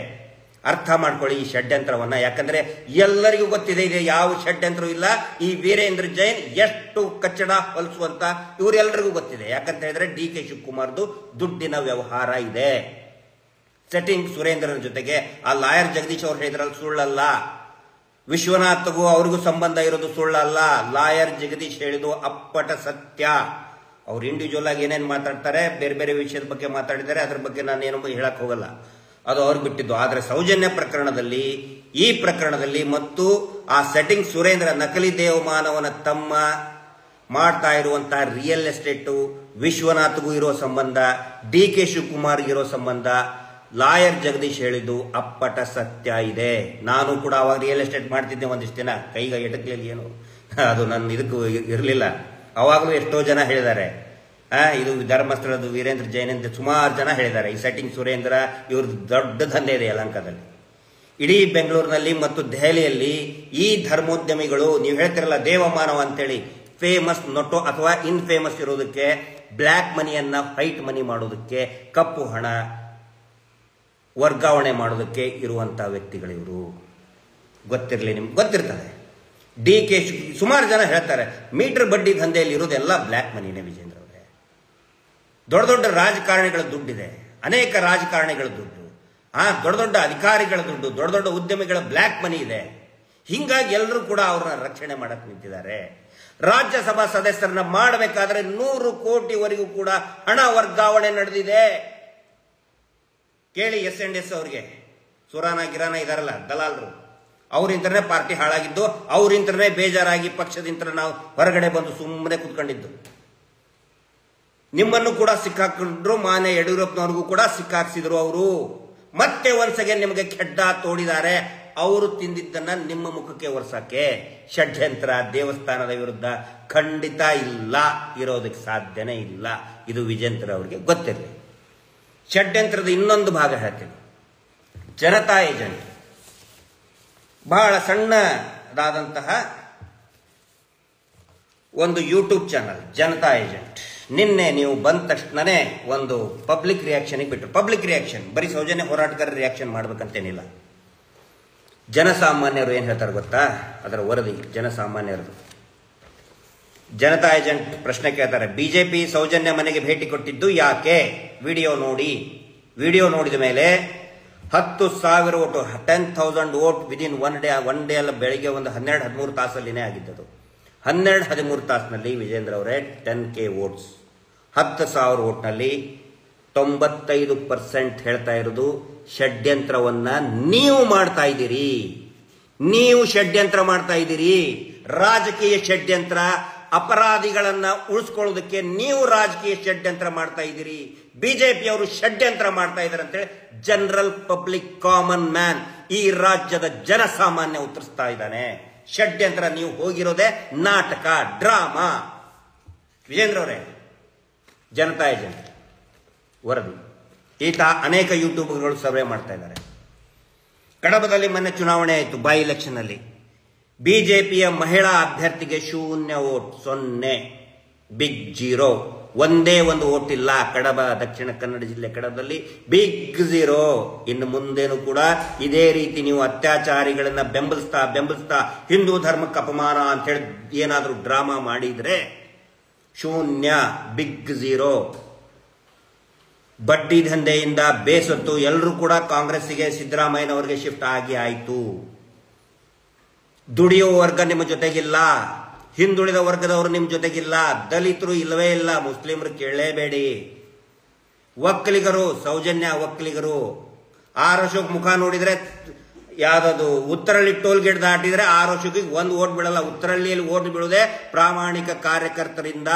ಅರ್ಥ ಮಾಡ್ಕೊಳ್ಳಿ ಈ ಷಡ್ಯಂತ್ರವನ್ನ. ಯಾಕಂದ್ರೆ ಎಲ್ಲರಿಗೂ ಗೊತ್ತಿದೆ ಇದೆ ಯಾವ ಷಡ್ಯಂತ್ರ ಇಲ್ಲ. ಈ ವೀರೇಂದ್ರ ಜೈನ್ ಎಷ್ಟು ಕಚ್ಚಡ ಹೊಲಿಸುವಂತ ಇವರೆಲ್ಲರಿಗೂ ಗೊತ್ತಿದೆ. ಯಾಕಂತ ಹೇಳಿದ್ರೆ ಡಿ ಕೆ ಶಿವಕುಮಾರ್ದು ದುಡ್ಡಿನ ವ್ಯವಹಾರ ಇದೆ. ಸೆಟ್ಟಿಂಗ್ ಸುರೇಂದ್ರನ ಜೊತೆಗೆ ಆ ಲಾಯರ್ ಜಗದೀಶ್ ಅವ್ರು ಹೇಳಿದ್ರಲ್ಲಿ ಸುಳ್ಳಲ್ಲ. ವಿಶ್ವನಾಥ್ಗೂ ಅವ್ರಿಗೂ ಸಂಬಂಧ ಇರೋದು ಸುಳ್ಳಲ್ಲ. ಲಾಯರ್ ಜಗದೀಶ್ ಹೇಳಿದ್ದು ಅಪ್ಪಟ ಸತ್ಯ. ಅವ್ರು ಇಂಡಿವಿಜುವಲ್ ಆಗಿ ಏನೇನು ಮಾತಾಡ್ತಾರೆ, ಬೇರೆ ಬೇರೆ ವಿಷಯದ ಬಗ್ಗೆ ಮಾತಾಡಿದ್ದಾರೆ, ಅದ್ರ ಬಗ್ಗೆ ನಾನೇನು ಹೇಳಕ್ ಹೋಗಲ್ಲ, ಅದು ಅವ್ರಿಗೆ ಬಿಟ್ಟಿದ್ದು. ಆದರೆ ಸೌಜನ್ಯ ಪ್ರಕರಣದಲ್ಲಿ, ಈ ಪ್ರಕರಣದಲ್ಲಿ ಮತ್ತು ಆ ಸೆಟ್ಟಿಂಗ್ ಸುರೇಂದ್ರ ನಕಲಿ ದೇವಮಾನವನ ತಮ್ಮ ಮಾಡ್ತಾ ಇರುವಂತಹ ರಿಯಲ್ ಎಸ್ಟೇಟು, ವಿಶ್ವನಾಥ್ಗೂ ಇರೋ ಸಂಬಂಧ, ಡಿ ಕೆ ಶಿವಕುಮಾರ್ಗೆ ಇರೋ ಸಂಬಂಧ ಲಾಯರ್ ಜಗದೀಶ್ ಹೇಳಿದ್ದು ಅಪ್ಪಟ ಸತ್ಯ ಇದೆ. ನಾನು ಕೂಡ ಅವಾಗ ರಿಯಲ್ ಎಸ್ಟೇಟ್ ಮಾಡ್ತಿದ್ದೆ ಒಂದಿಷ್ಟು ದಿನ, ಕೈಗ ಎಟಕ್ಲಿ ಏನು ಅದು ನನ್ನ ಇದಕ್ಕೂ ಇರಲಿಲ್ಲ. ಅವಾಗಲೂ ಎಷ್ಟೋ ಜನ ಹೇಳಿದ್ದಾರೆ ಇದು ಧರ್ಮಸ್ಥಳದ ವೀರೇಂದ್ರ ಜೈನ್ ಅಂತ ಸುಮಾರು ಜನ ಹೇಳಿದ್ದಾರೆ. ಈ ಸೆಟ್ಟಿಂಗ್ ಸುರೇಂದ್ರ ಇವ್ರದ್ದು ದೊಡ್ಡ ದಂಧೆ ಇದೆ ಯಲಹಂಕದಲ್ಲಿ. ಇಡೀ ಬೆಂಗಳೂರಿನಲ್ಲಿ ಮತ್ತು ದೆಹಲಿಯಲ್ಲಿ ಈ ಧರ್ಮೋದ್ಯಮಿಗಳು, ನೀವು ಹೇಳ್ತಿರಲ್ಲ ದೇವಮಾನವ ಅಂತೇಳಿ, ಫೇಮಸ್ ನೊಟೋ ಅಥವಾ ಇನ್ಫೇಮಸ್ ಇರೋದಕ್ಕೆ, ಬ್ಲ್ಯಾಕ್ ಮನಿಯನ್ನ ವೈಟ್ ಮನಿ ಮಾಡೋದಕ್ಕೆ, ಕಪ್ಪು ಹಣ ವರ್ಗಾವಣೆ ಮಾಡೋದಕ್ಕೆ ಇರುವಂತಹ ವ್ಯಕ್ತಿಗಳಿವರು. ಗೊತ್ತಿರಲಿ, ನಿಮ್ಗೆ ಗೊತ್ತಿರ್ತದೆ. ಡಿ ಕೆ ಸುಮಾರು ಜನ ಹೇಳ್ತಾರೆ ಮೀಟರ್ ಬಡ್ಡಿ ದಂಧೆಯಲ್ಲಿ ಇರೋದೆಲ್ಲ ಬ್ಲ್ಯಾಕ್ ಮನಿನೇ ವಿಜೇಂದ್ರ ಅವರೇ. ದೊಡ್ಡ ದೊಡ್ಡ ರಾಜಕಾರಣಿಗಳ ದುಡ್ಡಿದೆ, ಅನೇಕ ರಾಜಕಾರಣಿಗಳ ದುಡ್ಡು, ದೊಡ್ಡ ದೊಡ್ಡ ಅಧಿಕಾರಿಗಳ ದುಡ್ಡು, ದೊಡ್ಡ ದೊಡ್ಡ ಉದ್ಯಮಿಗಳ ಬ್ಲ್ಯಾಕ್ ಮನಿ ಇದೆ. ಹಿಂಗಾಗಿ ಎಲ್ಲರೂ ಕೂಡ ಅವ್ರನ್ನ ರಕ್ಷಣೆ ಮಾಡಕ್ ನಿಂತಿದ್ದಾರೆ. ರಾಜ್ಯಸಭಾ ಸದಸ್ಯರನ್ನ ಮಾಡಬೇಕಾದ್ರೆ 100 ಕೋಟಿವರೆಗೂ ಕೂಡ ಹಣ ವರ್ಗಾವಣೆ ನಡೆದಿದೆ. ಕೇಳಿ S&S ಅವ್ರಿಗೆ, ಸುರಾನ ಗಿರಾನ ಇದಾರಲ್ಲ ದಲಾಲರು, ಅವರಿಂತನೇ ಪಾರ್ಟಿ ಹಾಳಾಗಿದ್ದು, ಅವರಿಂತನೇ ಬೇಜಾರಾಗಿ ಪಕ್ಷದಿಂದ ನಾವು ಹೊರಗಡೆ ಬಂದು ಸುಮ್ಮನೆ ಕೂತ್ಕೊಂಡಿದ್ದು. ನಿಮ್ಮನ್ನು ಕೂಡ ಸಿಕ್ಕಾಕೊಂಡ್ರು, ಮಾನ್ಯ ಯಡಿಯೂರಪ್ಪನವ್ರಿಗೂ ಕೂಡ ಸಿಕ್ಕಾಕ್ಸಿದ್ರು ಅವರು. ಮತ್ತೆ ಒಂದ್ಸಗೆ ನಿಮಗೆ ಖೆಡ್ಡ ತೋಡಿದ್ದಾರೆ. ಅವರು ತಿಂದಿದ್ದನ್ನ ನಿಮ್ಮ ಮುಖಕ್ಕೆ ಒರೆಸಕ್ಕೆ ಷಡ್ಯಂತ್ರ ದೇವಸ್ಥಾನದ ವಿರುದ್ಧ ಖಂಡಿತ ಇಲ್ಲ, ಇರೋದಕ್ಕೆ ಸಾಧ್ಯನೇ ಇಲ್ಲ. ಇದು ವಿಜೇಂದ್ರ ಅವರಿಗೆ ಗೊತ್ತಿರಲಿ. ಷಡ್ಯಂತ್ರದ ಇನ್ನೊಂದು ಭಾಗ ಹೇಳ್ತೀನಿ. ಜನತಾ ಏಜೆಂಟ್ ಬಹಳ ಸಣ್ಣದಾದಂತಹ ಒಂದು ಯೂಟ್ಯೂಬ್ ಚಾನಲ್ ಜನತಾ ಏಜೆಂಟ್. ನಿನ್ನೆ ನೀವು ಬಂದ ತಕ್ಷಣನೇ ಒಂದು ಪಬ್ಲಿಕ್ ರಿಯಾಕ್ಷನ್ಗೆ ಬಿಟ್ಟರು. ಪಬ್ಲಿಕ್ ರಿಯಾಕ್ಷನ್ ಬರೀ ಸೌಜನ್ಯ ಹೋರಾಟಗಾರರ ರಿಯಾಕ್ಷನ್ ಮಾಡ್ಬೇಕಂತೇನಿಲ್ಲ. ಜನಸಾಮಾನ್ಯರು ಏನು ಹೇಳ್ತಾರೆ ಗೊತ್ತಾ, ಅದರ ವರದಿ ಜನಸಾಮಾನ್ಯರದು. ಜನತಾ ಏಜೆಂಟ್ ಪ್ರಶ್ನೆ ಕೇಳ್ತಾರೆ, ಬಿಜೆಪಿ ಸೌಜನ್ಯ ಮನೆಗೆ ಭೇಟಿ ಕೊಟ್ಟಿದ್ದು ಯಾಕೆ? ವಿಡಿಯೋ ನೋಡಿದ ಮೇಲೆ 10,000 vote, 10,000 vote within one day ಅಲ್ಲ, ಬೆಳಿಗ್ಗೆ ಒಂದು 12-13 ತಾಸಲ್ಲಿನೇ ಆಗಿದ್ದದು. 12-13 ತಾಸಿನಲ್ಲಿ ವಿಜೇಂದ್ರ ಅವರೇ 10K ವೋಟ್ಸ್, 10,000 ವೋಟ್ನಲ್ಲಿ 95% ಹೇಳ್ತಾ ಇರೋದು ಷಡ್ಯಂತ್ರವನ್ನ ನೀವು ಮಾಡ್ತಾ ಇದ್ದೀರಿ. ನೀವು ಷಡ್ಯಂತ್ರ ಮಾಡ್ತಾ ಇದ್ದೀರಿ, ರಾಜಕೀಯ ಷಡ್ಯಂತ್ರ. ಅಪರಾಧಿಗಳನ್ನ ಉಳಿಸ್ಕೊಳ್ಳೋದಕ್ಕೆ ನೀವು ರಾಜಕೀಯ ಷಡ್ಯಂತ್ರ ಮಾಡ್ತಾ ಇದ್ದೀರಿ. ಬಿಜೆಪಿಯವರು ಷಡ್ಯಂತ್ರ ಮಾಡ್ತಾ ಇದ್ದಾರೆ ಅಂತೇಳಿ ಜನರಲ್ ಪಬ್ಲಿಕ್ ಕಾಮನ್ ಮ್ಯಾನ್, ಈ ರಾಜ್ಯದ ಜನಸಾಮಾನ್ಯ ಉತ್ತರಿಸ್ತಾ ಇದ್ದಾನೆ. ಷಡ್ಯಂತ್ರ ನೀವು ಹೋಗಿರೋದೇ ನಾಟಕ, ಡ್ರಾಮಾ. ವಿಜೇಂದ್ರ ಅವರೇ, ಜನತಾ ಏಜೆಂಟ್ ವರದಿ. ಈತ ಅನೇಕ ಯೂಟ್ಯೂಬ್ಗಳು ಸರ್ವೆ ಮಾಡ್ತಾ ಇದ್ದಾರೆ. ಕಡಬದಲ್ಲಿ ಮೊನ್ನೆ ಚುನಾವಣೆ ಆಯಿತು, ಬೈ ಎಲೆಕ್ಷನ್ ಅಲ್ಲಿ ಬಿಜೆಪಿಯ ಮಹಿಳಾ ಅಭ್ಯರ್ಥಿಗೆ 0 ವೋಟ್, 0, ಬಿಗ್ 0. ಒಂದೇ ಒಂದು ವೋಟ್ ಇಲ್ಲ. ಕಡಬ, ದಕ್ಷಿಣ ಕನ್ನಡ ಜಿಲ್ಲೆ ಕಡಬದಲ್ಲಿ ಬಿಗ್ 0. ಇನ್ನು ಮುಂದೇನು ಕೂಡ ಇದೇ ರೀತಿ ನೀವು ಅತ್ಯಾಚಾರಿಗಳನ್ನ ಬೆಂಬಲಿಸ್ತಾ ಹಿಂದೂ ಧರ್ಮಕ್ಕೆ ಅಪಮಾನ ಅಂತ ಹೇಳಿ ಏನಾದರೂ ಡ್ರಾಮಾ ಮಾಡಿದ್ರೆ 0, ಬಿಗ್ 0. ಬಡ್ಡಿ ದಂಧೆಯಿಂದ ಬೇಸತ್ತು ಎಲ್ಲರೂ ಕೂಡ ಕಾಂಗ್ರೆಸ್ಸಿಗೆ, ಸಿದ್ದರಾಮಯ್ಯನವರಿಗೆ ಶಿಫ್ಟ್ ಆಗಿ ಆಯಿತು. ದುಡಿಯುವ ವರ್ಗ ನಿಮ್ಮ ಜೊತೆಗಿಲ್ಲ, ಹಿಂದುಳಿದ ವರ್ಗದವರು ನಿಮ್ಮ ಜೊತೆಗಿಲ್ಲ, ದಲಿತರು ಇಲ್ಲವೇ ಇಲ್ಲ, ಮುಸ್ಲಿಮರು ಕೇಳಲೇಬೇಡಿ, ಒಕ್ಕಲಿಗರು, ಸೌಜನ್ಯ ಒಕ್ಕಲಿಗರು. ಆರ್ ಅಶೋಕ್ ಮುಖ ನೋಡಿದ್ರೆ ಯಾವ್ದದು ಉತ್ತರಳ್ಳಿ ಟೋಲ್ ಗೇಟ್ ದಾಟಿದ್ರೆ ಆರ್ ಅಶೋಕಿಗೆ 1 ವೋಟ್ ಬಿಡಲ್ಲ. ಉತ್ತರಳ್ಳಿಯಲ್ಲಿ ವೋಟ್ ಬೀಳುವುದೇ ಪ್ರಾಮಾಣಿಕ ಕಾರ್ಯಕರ್ತರಿಂದ.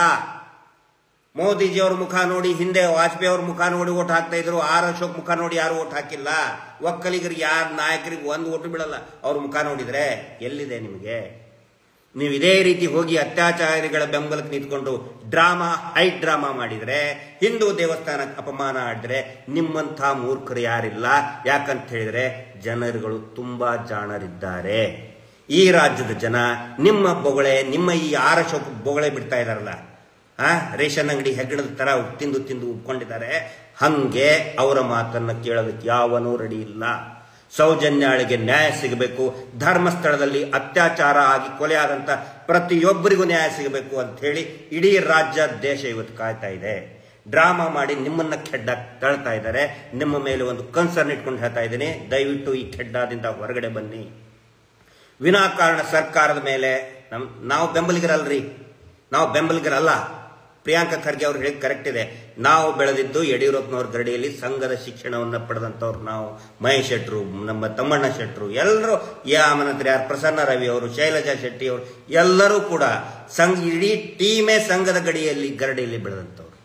ಮೋದಿಜಿ ಅವ್ರ ಮುಖ ನೋಡಿ, ಹಿಂದೆ ವಾಜಪೇಯಿ ಅವ್ರ ಮುಖ ನೋಡಿ ವೋಟ್ ಹಾಕ್ತಾ ಇದ್ರು. ಆರ್ ಅಶೋಕ್ ಮುಖ ನೋಡಿ ಯಾರು ವೋಟ್ ಹಾಕಿಲ್ಲ. ಒಕ್ಕಲಿಗರಿಗೆ ಯಾರ ನಾಯಕರಿಗೆ 1 ವೋಟ್ ಬಿಡಲ್ಲ ಅವ್ರ ಮುಖ ನೋಡಿದ್ರೆ. ಎಲ್ಲಿದೆ ನಿಮಗೆ? ನೀವು ಇದೇ ರೀತಿ ಹೋಗಿ ಅತ್ಯಾಚಾರಿಗಳ ಬೆಂಬಲಕ್ಕೆ ನಿಂತ್ಕೊಂಡು ಡ್ರಾಮಾ ಮಾಡಿದರೆ, ಹಿಂದೂ ದೇವಸ್ಥಾನಕ್ಕೆ ಅಪಮಾನ ಆಡಿದ್ರೆ ನಿಮ್ಮಂಥ ಮೂರ್ಖರು ಯಾರಿಲ್ಲ. ಯಾಕಂತ ಹೇಳಿದ್ರೆ ಜನರುಗಳು ತುಂಬಾ ಜಾಣರಿದ್ದಾರೆ. ಈ ರಾಜ್ಯದ ಜನ ನಿಮ್ಮ ಈ ಆರಶೋಕ ಬೊಗಳೆ ಬಿಡ್ತಾ ಇದಾರಲ್ಲ, ರೇಷನ್ ಅಂಗಡಿ ಹೆಗ್ಗಣದ ತರ ತಿಂದು ಉಪ್ಕೊಂಡಿದ್ದಾರೆ. ಹಂಗೆ ಅವರ ಮಾತನ್ನ ಕೇಳೋದಕ್ಕೆ ಯಾವನೂ ರೆಡಿ ಇಲ್ಲ. ಸೌಜನ್ಯಾಳಿಗೆ ನ್ಯಾಯ ಸಿಗಬೇಕು, ಧರ್ಮಸ್ಥಳದಲ್ಲಿ ಅತ್ಯಾಚಾರ ಆಗಿ ಕೊಲೆ ಆದಂತ ಪ್ರತಿಯೊಬ್ಬರಿಗೂ ನ್ಯಾಯ ಸಿಗಬೇಕು ಅಂತ ಹೇಳಿ ಇಡೀ ರಾಜ್ಯ ದೇಶ ಇವತ್ತು ಕಾಯ್ತಾ ಇದೆ. ಡ್ರಾಮಾ ಮಾಡಿ ನಿಮ್ಮನ್ನ ಖೆಡ್ಡ ತಳ್ತಾ ಇದ್ದಾರೆ. ನಿಮ್ಮ ಮೇಲೆ ಒಂದು ಕನ್ಸರ್ನ್ ಇಟ್ಕೊಂಡು ಹೇಳ್ತಾ ಇದ್ದೀನಿ, ದಯವಿಟ್ಟು ಈ ಖೆಡ್ಡದಿಂದ ಹೊರಗಡೆ ಬನ್ನಿ. ವಿನಾಕಾರಣ ಸರ್ಕಾರದ ಮೇಲೆ ನಾವು ಬೆಂಬಲಿಗರಲ್ಲ. ಪ್ರಿಯಾಂಕಾ ಖರ್ಗೆ ಅವ್ರು ಹೇಳಿದ್ ಕರೆಕ್ಟ್ ಇದೆ. ನಾವು ಬೆಳೆದಿದ್ದು ಯಡಿಯೂರಪ್ಪನವ್ರ ಗರಡಿಯಲ್ಲಿ ಸಂಘದ ಶಿಕ್ಷಣವನ್ನು ಪಡೆದಂಥವ್ರು ನಾವು. ಮಹೇಶ್ ಶೆಟ್ರು, ನಮ್ಮ ತಮ್ಮಣ್ಣ ಶೆಟ್ರು, ಎಲ್ಲರೂ ಯಾಮನಂತರ ಯಾರು ಪ್ರಸನ್ನ ರವಿ ಅವರು, ಶೈಲಜಾ ಶೆಟ್ಟಿ ಅವರು ಎಲ್ಲರೂ ಕೂಡ ಇಡೀ ಟೀಮೇ ಸಂಘದ ಗರಡಿಯಲ್ಲಿ ಬೆಳೆದಂಥವ್ರು.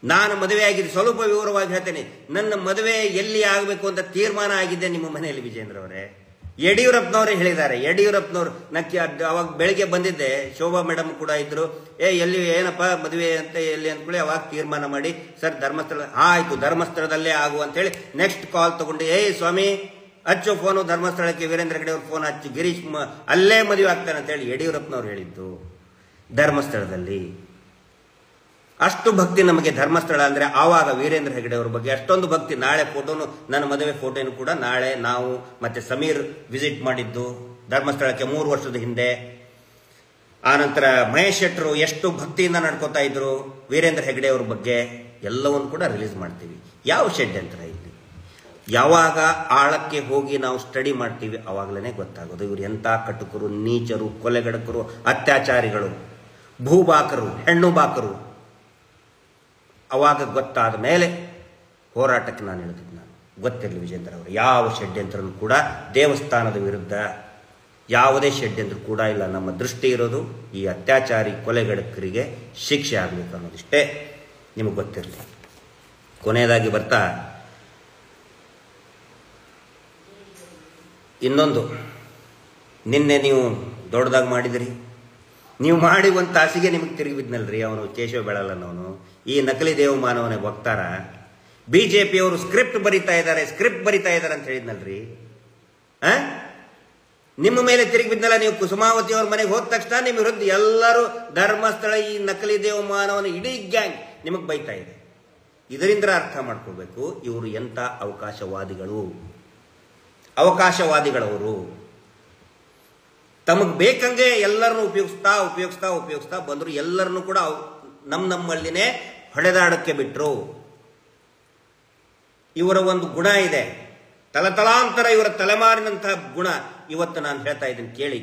ನಾನು ಮದುವೆಯಾಗಿದ್ದು ಸ್ವಲ್ಪ ವಿವರವಾಗಿ ಹೇಳ್ತೇನೆ. ನನ್ನ ಮದುವೆ ಎಲ್ಲಿ ಆಗಬೇಕು ಅಂತ ತೀರ್ಮಾನ ಆಗಿದ್ದೆ ನಿಮ್ಮ ಮನೆಯಲ್ಲಿ ವಿಜೇಂದ್ರ ಅವರೇ. ಯಡಿಯೂರಪ್ಪನವರೇ ಹೇಳಿದ್ದಾರೆ. ಯಡಿಯೂರಪ್ಪನವ್ರು ಅವಾಗ ಬೆಳಿಗ್ಗೆ ಬಂದಿದ್ದೆ, ಶೋಭಾ ಮೇಡಮ್ ಕೂಡ ಇದ್ರು. ಎಲ್ಲಿ ಏನಪ್ಪ ಮದುವೆ ಅಂತ ಎಲ್ಲಿ ಅಂದ್ಕೊಳ್ಳಿ, ಅವಾಗ ತೀರ್ಮಾನ ಮಾಡಿ ಸರ್ ಧರ್ಮಸ್ಥಳ ಆಯ್ತು, ಧರ್ಮಸ್ಥಳದಲ್ಲೇ ಆಗು ಅಂತ ಹೇಳಿ ನೆಕ್ಸ್ಟ್ ಕಾಲ್ ತಗೊಂಡು ಸ್ವಾಮಿ ಹಚ್ಚು ಫೋನು ಧರ್ಮಸ್ಥಳಕ್ಕೆ. ವೀರೇಂದ್ರ ಹೆಗಡೆ ಅವ್ರ ಫೋನ್ ಹಚ್ಚಿ ಗಿರೀಶ್ ಅಲ್ಲೇ ಮದುವೆ ಆಗ್ತಾನೆ ಅಂತ ಹೇಳಿ ಯಡಿಯೂರಪ್ಪನವ್ರು ಹೇಳಿದ್ದು. ಧರ್ಮಸ್ಥಳದಲ್ಲಿ ಅಷ್ಟು ಭಕ್ತಿ ನಮಗೆ ಧರ್ಮಸ್ಥಳ ಅಂದ್ರೆ. ಆವಾಗ ವೀರೇಂದ್ರ ಹೆಗಡೆ ಅವ್ರ ಬಗ್ಗೆ ಅಷ್ಟೊಂದು ಭಕ್ತಿ. ನಾಳೆ ಫೋಟೋನು, ನನ್ನ ಮದುವೆ ಫೋಟೋನು ಕೂಡ ನಾಳೆ ನಾವು ಮತ್ತೆ ಸಮೀರ್ ವಿಸಿಟ್ ಮಾಡಿದ್ದು ಧರ್ಮಸ್ಥಳಕ್ಕೆ 3 ವರ್ಷದ ಹಿಂದೆ. ಆನಂತರ ಮಹೇಶ್ ಶೆಟ್ರು ಎಷ್ಟು ಭಕ್ತಿಯಿಂದ ನಡ್ಕೋತಾ ಇದ್ರು ವೀರೇಂದ್ರ ಹೆಗಡೆ ಅವ್ರ ಬಗ್ಗೆ ಎಲ್ಲವನ್ನು ಕೂಡ ರಿಲೀಸ್ ಮಾಡ್ತೀವಿ. ಯಾವ ಷಡ್ಯಂತ್ರ ಇಲ್ಲಿ, ಯಾವಾಗ ಆಳಕ್ಕೆ ಹೋಗಿ ನಾವು ಸ್ಟಡಿ ಮಾಡ್ತೀವಿ ಅವಾಗಲೇ ಗೊತ್ತಾಗೋದು ಇವರು ಎಂಥ ಕಟುಕರು, ನೀಚರು, ಕೊಲೆಗಡಕರು, ಅತ್ಯಾಚಾರಿಗಳು, ಭೂಬಾಕರು, ಹೆಣ್ಣು ಬಾಕರು. ಅವಾಗ ಗೊತ್ತಾದ ಮೇಲೆ ಹೋರಾಟಕ್ಕೆ ನಾನು ಹೇಳ್ತಿದ್ದೆ. ಗೊತ್ತಿರಲಿ ವಿಜೇಂದ್ರ ಅವರು, ಯಾವ ಷಡ್ಯಂತ್ರನೂ ಕೂಡ ದೇವಸ್ಥಾನದ ವಿರುದ್ಧ ಯಾವುದೇ ಷಡ್ಯಂತ್ರ ಕೂಡ ಇಲ್ಲ. ನಮ್ಮ ದೃಷ್ಟಿ ಇರೋದು ಈ ಅತ್ಯಾಚಾರಿ ಕೊಲೆಗಡಕರಿಗೆ ಶಿಕ್ಷೆ ಆಗಬೇಕು ಅನ್ನೋದಿಷ್ಟೇ ನಿಮಗೆ ಗೊತ್ತಿರಲಿ. ಕೊನೆಯದಾಗಿ ಬರ್ತಾ ಇನ್ನೊಂದು, ನಿನ್ನೆ ನೀವು ದೊಡ್ಡದಾಗಿ ಮಾಡಿದ್ರಿ. ನೀವು ಮಾಡಿ ಒಂದು ತಾಸಿಗೆ ನಿಮಗೆ ತಿರುಗಿ ಬಿದ್ನಲ್ರಿ ಅವನು ಕೇಶವ ಬೆಳಲ್ಲನವನು, ಈ ನಕಲಿ ದೇವಮಾನವನೇ ವಕ್ತಾರ. ಬಿಜೆಪಿಯವರು ಸ್ಕ್ರಿಪ್ಟ್ ಬರಿತಾ ಇದ್ದಾರೆ ಅಂತ ಹೇಳಿದ್ನಲ್ರಿ. ನಿಮ್ಮ ಮೇಲೆ ತಿರುಗಿ ಬಿದ್ದಲ್ಲ. ನೀವು ಕುಸುಮಾವತಿ ಅವ್ರ ಮನೆಗೆ ಹೋದ ತಕ್ಷಣ ನಿಮ್ಮ ವಿರುದ್ಧ ಎಲ್ಲರೂ ಧರ್ಮಸ್ಥಳ ಈ ನಕಲಿ ದೇವಮಾನವನ ಇಡೀ ಗ್ಯಾಂಗ್ ನಿಮಗೆ ಬೈತಾ ಇದೆ. ಇದರಿಂದ ಅರ್ಥ ಮಾಡ್ಕೊಳ್ಬೇಕು ಇವರು ಎಂಥ ಅವಕಾಶವಾದಿಗಳವರು. ತಮಗ್ ಬೇಕಂಗೆ ಎಲ್ಲರನ್ನು ಉಪಯೋಗಿಸ್ತಾ ಬಂದ್ರು. ಎಲ್ಲರನ್ನು ಕೂಡ ನಮ್ಮಲ್ಲಿನೇ ಹೊಡೆದಾಡಕ್ಕೆ ಬಿಟ್ರು. ಇವರ ಒಂದು ಗುಣ ಇದೆ, ತಲತಲಾಂತರ ಇವರ ತಲೆಮಾರಿನಂತಹ ಗುಣ. ಇವತ್ತು ನಾನು ಹೇಳ್ತಾ ಇದ್ದೀನಿ ಕೇಳಿ,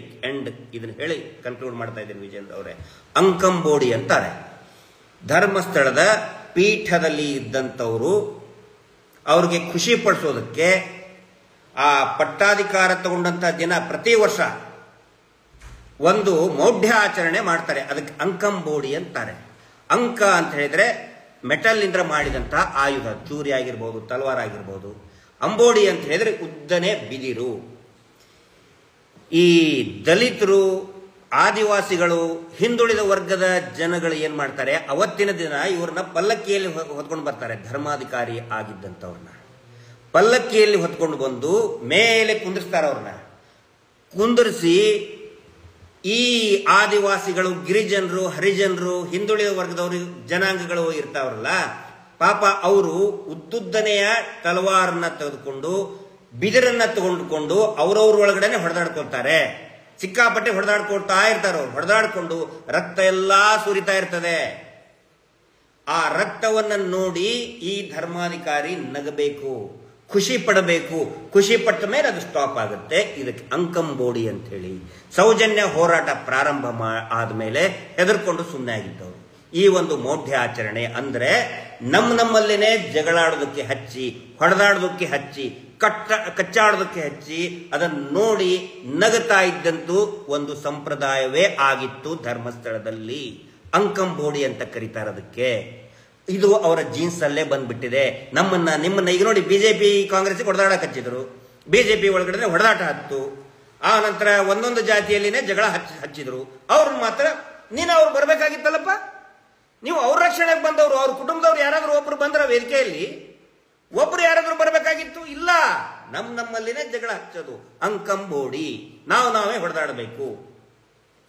ಇದನ್ನ ಹೇಳಿ ಕನ್ಕ್ಲೂಡ್ ಮಾಡ್ತಾ ಇದ್ದೀನಿ ವಿಜೇಂದ್ರ ಅವರೇ. ಅಂಕಂಬೋಡಿ ಅಂತಾರೆ. ಧರ್ಮಸ್ಥಳದ ಪೀಠದಲ್ಲಿ ಇದ್ದಂಥವರು ಅವ್ರಿಗೆ ಖುಷಿ ಪಡಿಸೋದಕ್ಕೆ ಆ ಪಟ್ಟಾಧಿಕಾರ ತಗೊಂಡಂತ ದಿನ ಪ್ರತಿ ವರ್ಷ ಒಂದು ಮೌಢ್ಯ ಆಚರಣೆ ಮಾಡ್ತಾರೆ. ಅದಕ್ಕೆ ಅಂಕಂಬೋಡಿ ಅಂತಾರೆ. ಅಂಕ ಅಂತ ಹೇಳಿದ್ರೆ ಮೆಟಲ್ ಇಂದ ಮಾಡಿದಂತಹ ಆಯುಧ, ಚೂರಿ ಆಗಿರ್ಬೋದು, ತಲವಾರ್ ಆಗಿರ್ಬೋದು. ಅಂಬೋಡಿ ಅಂತ ಹೇಳಿದ್ರೆ ಉದ್ದನೆ ಬಿದಿರು. ಈ ದಲಿತರು, ಆದಿವಾಸಿಗಳು, ಹಿಂದುಳಿದ ವರ್ಗದ ಜನಗಳು ಏನ್ ಮಾಡ್ತಾರೆ, ಅವತ್ತಿನ ದಿನ ಇವ್ರನ್ನ ಪಲ್ಲಕ್ಕಿಯಲ್ಲಿ ಹೊತ್ಕೊಂಡು ಬರ್ತಾರೆ. ಧರ್ಮಾಧಿಕಾರಿ ಆಗಿದ್ದಂಥವ್ರನ್ನ ಪಲ್ಲಕ್ಕಿಯಲ್ಲಿ ಹೊತ್ಕೊಂಡು ಬಂದು ಮೇಲೆ ಕುಂದಿರ್ತಾರೆ. ಅವ್ರನ್ನ ಕುಂದಿರಿಸಿ ಈ ಆದಿವಾಸಿಗಳು, ಗಿರಿಜನರು, ಹರಿಜನರು, ಹಿಂದುಳಿದ ವರ್ಗದವರು, ಜನಾಂಗಗಳು ಇರ್ತಾವ್ರಲ್ಲ, ಪಾಪ ಅವರು ಉದ್ದುದ್ದನೆಯ ತಲವಾರನ್ನ ತೆಗೆದುಕೊಂಡು ಬಿದಿರನ್ನ ತಗೊಂಡುಕೊಂಡು ಅವ್ರವ್ರ ಒಳಗಡೆನೆ ಹೊಡೆದಾಡ್ಕೊಳ್ತಾರೆ. ಸಿಕ್ಕಾಪಟ್ಟೆ ಹೊಡೆದಾಡ್ಕೊಳ್ತಾ ಇರ್ತಾರೆ. ಅವ್ರು ಹೊಡೆದಾಡ್ಕೊಂಡು ರಕ್ತ ಎಲ್ಲಾ ಸುರಿತಾ ಇರ್ತದೆ. ಆ ರಕ್ತವನ್ನ ನೋಡಿ ಈ ಧರ್ಮಾಧಿಕಾರಿ ನಗಬೇಕು, ಖುಷಿ ಪಡಬೇಕು. ಖುಷಿ ಪಟ್ಟ ಮೇಲೆ ಅದು ಸ್ಟಾಪ್ ಆಗುತ್ತೆ. ಇದಕ್ಕೆ ಅಂಕಂಬೋಡಿ ಅಂತ ಹೇಳಿ. ಸೌಜನ್ಯ ಹೋರಾಟ ಪ್ರಾರಂಭ ಆದ್ಮೇಲೆ ಹೆದರ್ಕೊಂಡು ಸುಮ್ಮನೆ ಆಗಿದ್ದವರು. ಈ ಒಂದು ಮೌಢ್ಯ ಆಚರಣೆ ಅಂದ್ರೆ ನಮ್ಮಲ್ಲೇನೆ ಜಗಳಾಡೋದಕ್ಕೆ ಹಚ್ಚಿ, ಹೊಡೆದಾಡೋದಕ್ಕೆ ಹಚ್ಚಿ, ಕಚ್ಚಾಡೋದಕ್ಕೆ ಹಚ್ಚಿ, ಅದನ್ನು ನೋಡಿ ನಗತಾ ಇದ್ದಂತೂ ಒಂದು ಸಂಪ್ರದಾಯವೇ ಆಗಿತ್ತು ಧರ್ಮಸ್ಥಳದಲ್ಲಿ. ಅಂಕಂಬೋಡಿ ಅಂತ ಕರೀತಾರೆ ಅದಕ್ಕೆ. ಇದು ಅವರ ಜೀನ್ಸ್ ಅಲ್ಲೇ ಬಂದ್ಬಿಟ್ಟಿದೆ. ನಿಮ್ಮನ್ನ ಈಗ ನೋಡಿ, ಬಿಜೆಪಿ ಕಾಂಗ್ರೆಸ್ ಹೊಡೆದಾಡಕ್ಕೆ ಹಚ್ಚಿದ್ರು, ಬಿಜೆಪಿ ಒಳಗಡೆ ಹೊಡೆದಾಟ ಹತ್ತು. ಆ ನಂತರ ಒಂದೊಂದು ಜಾತಿಯಲ್ಲಿನೇ ಜಗಳ ಹಚ್ಚಿದ್ರು. ಅವ್ರನ್ನ ಮಾತ್ರ ನೀನು ಅವ್ರು ಬರಬೇಕಾಗಿತ್ತಲ್ಲಪ್ಪ, ನೀವು ಅವ್ರ ರಕ್ಷಣೆಗೆ ಬಂದವರು, ಅವ್ರ ಕುಟುಂಬದವ್ರು ಯಾರಾದ್ರೂ ಒಬ್ರು ಬಂದ್ರ ವೇದಿಕೆಯಲ್ಲಿ, ಒಬ್ರು ಯಾರಾದ್ರೂ ಬರಬೇಕಾಗಿತ್ತು? ಇಲ್ಲ, ನಮ್ಮಲ್ಲಿನೇ ಜಗಳ ಹಚ್ಚೋದು. ಅಂಕಂಬೋಡಿ, ನಾವೇ ಹೊಡೆದಾಡಬೇಕು.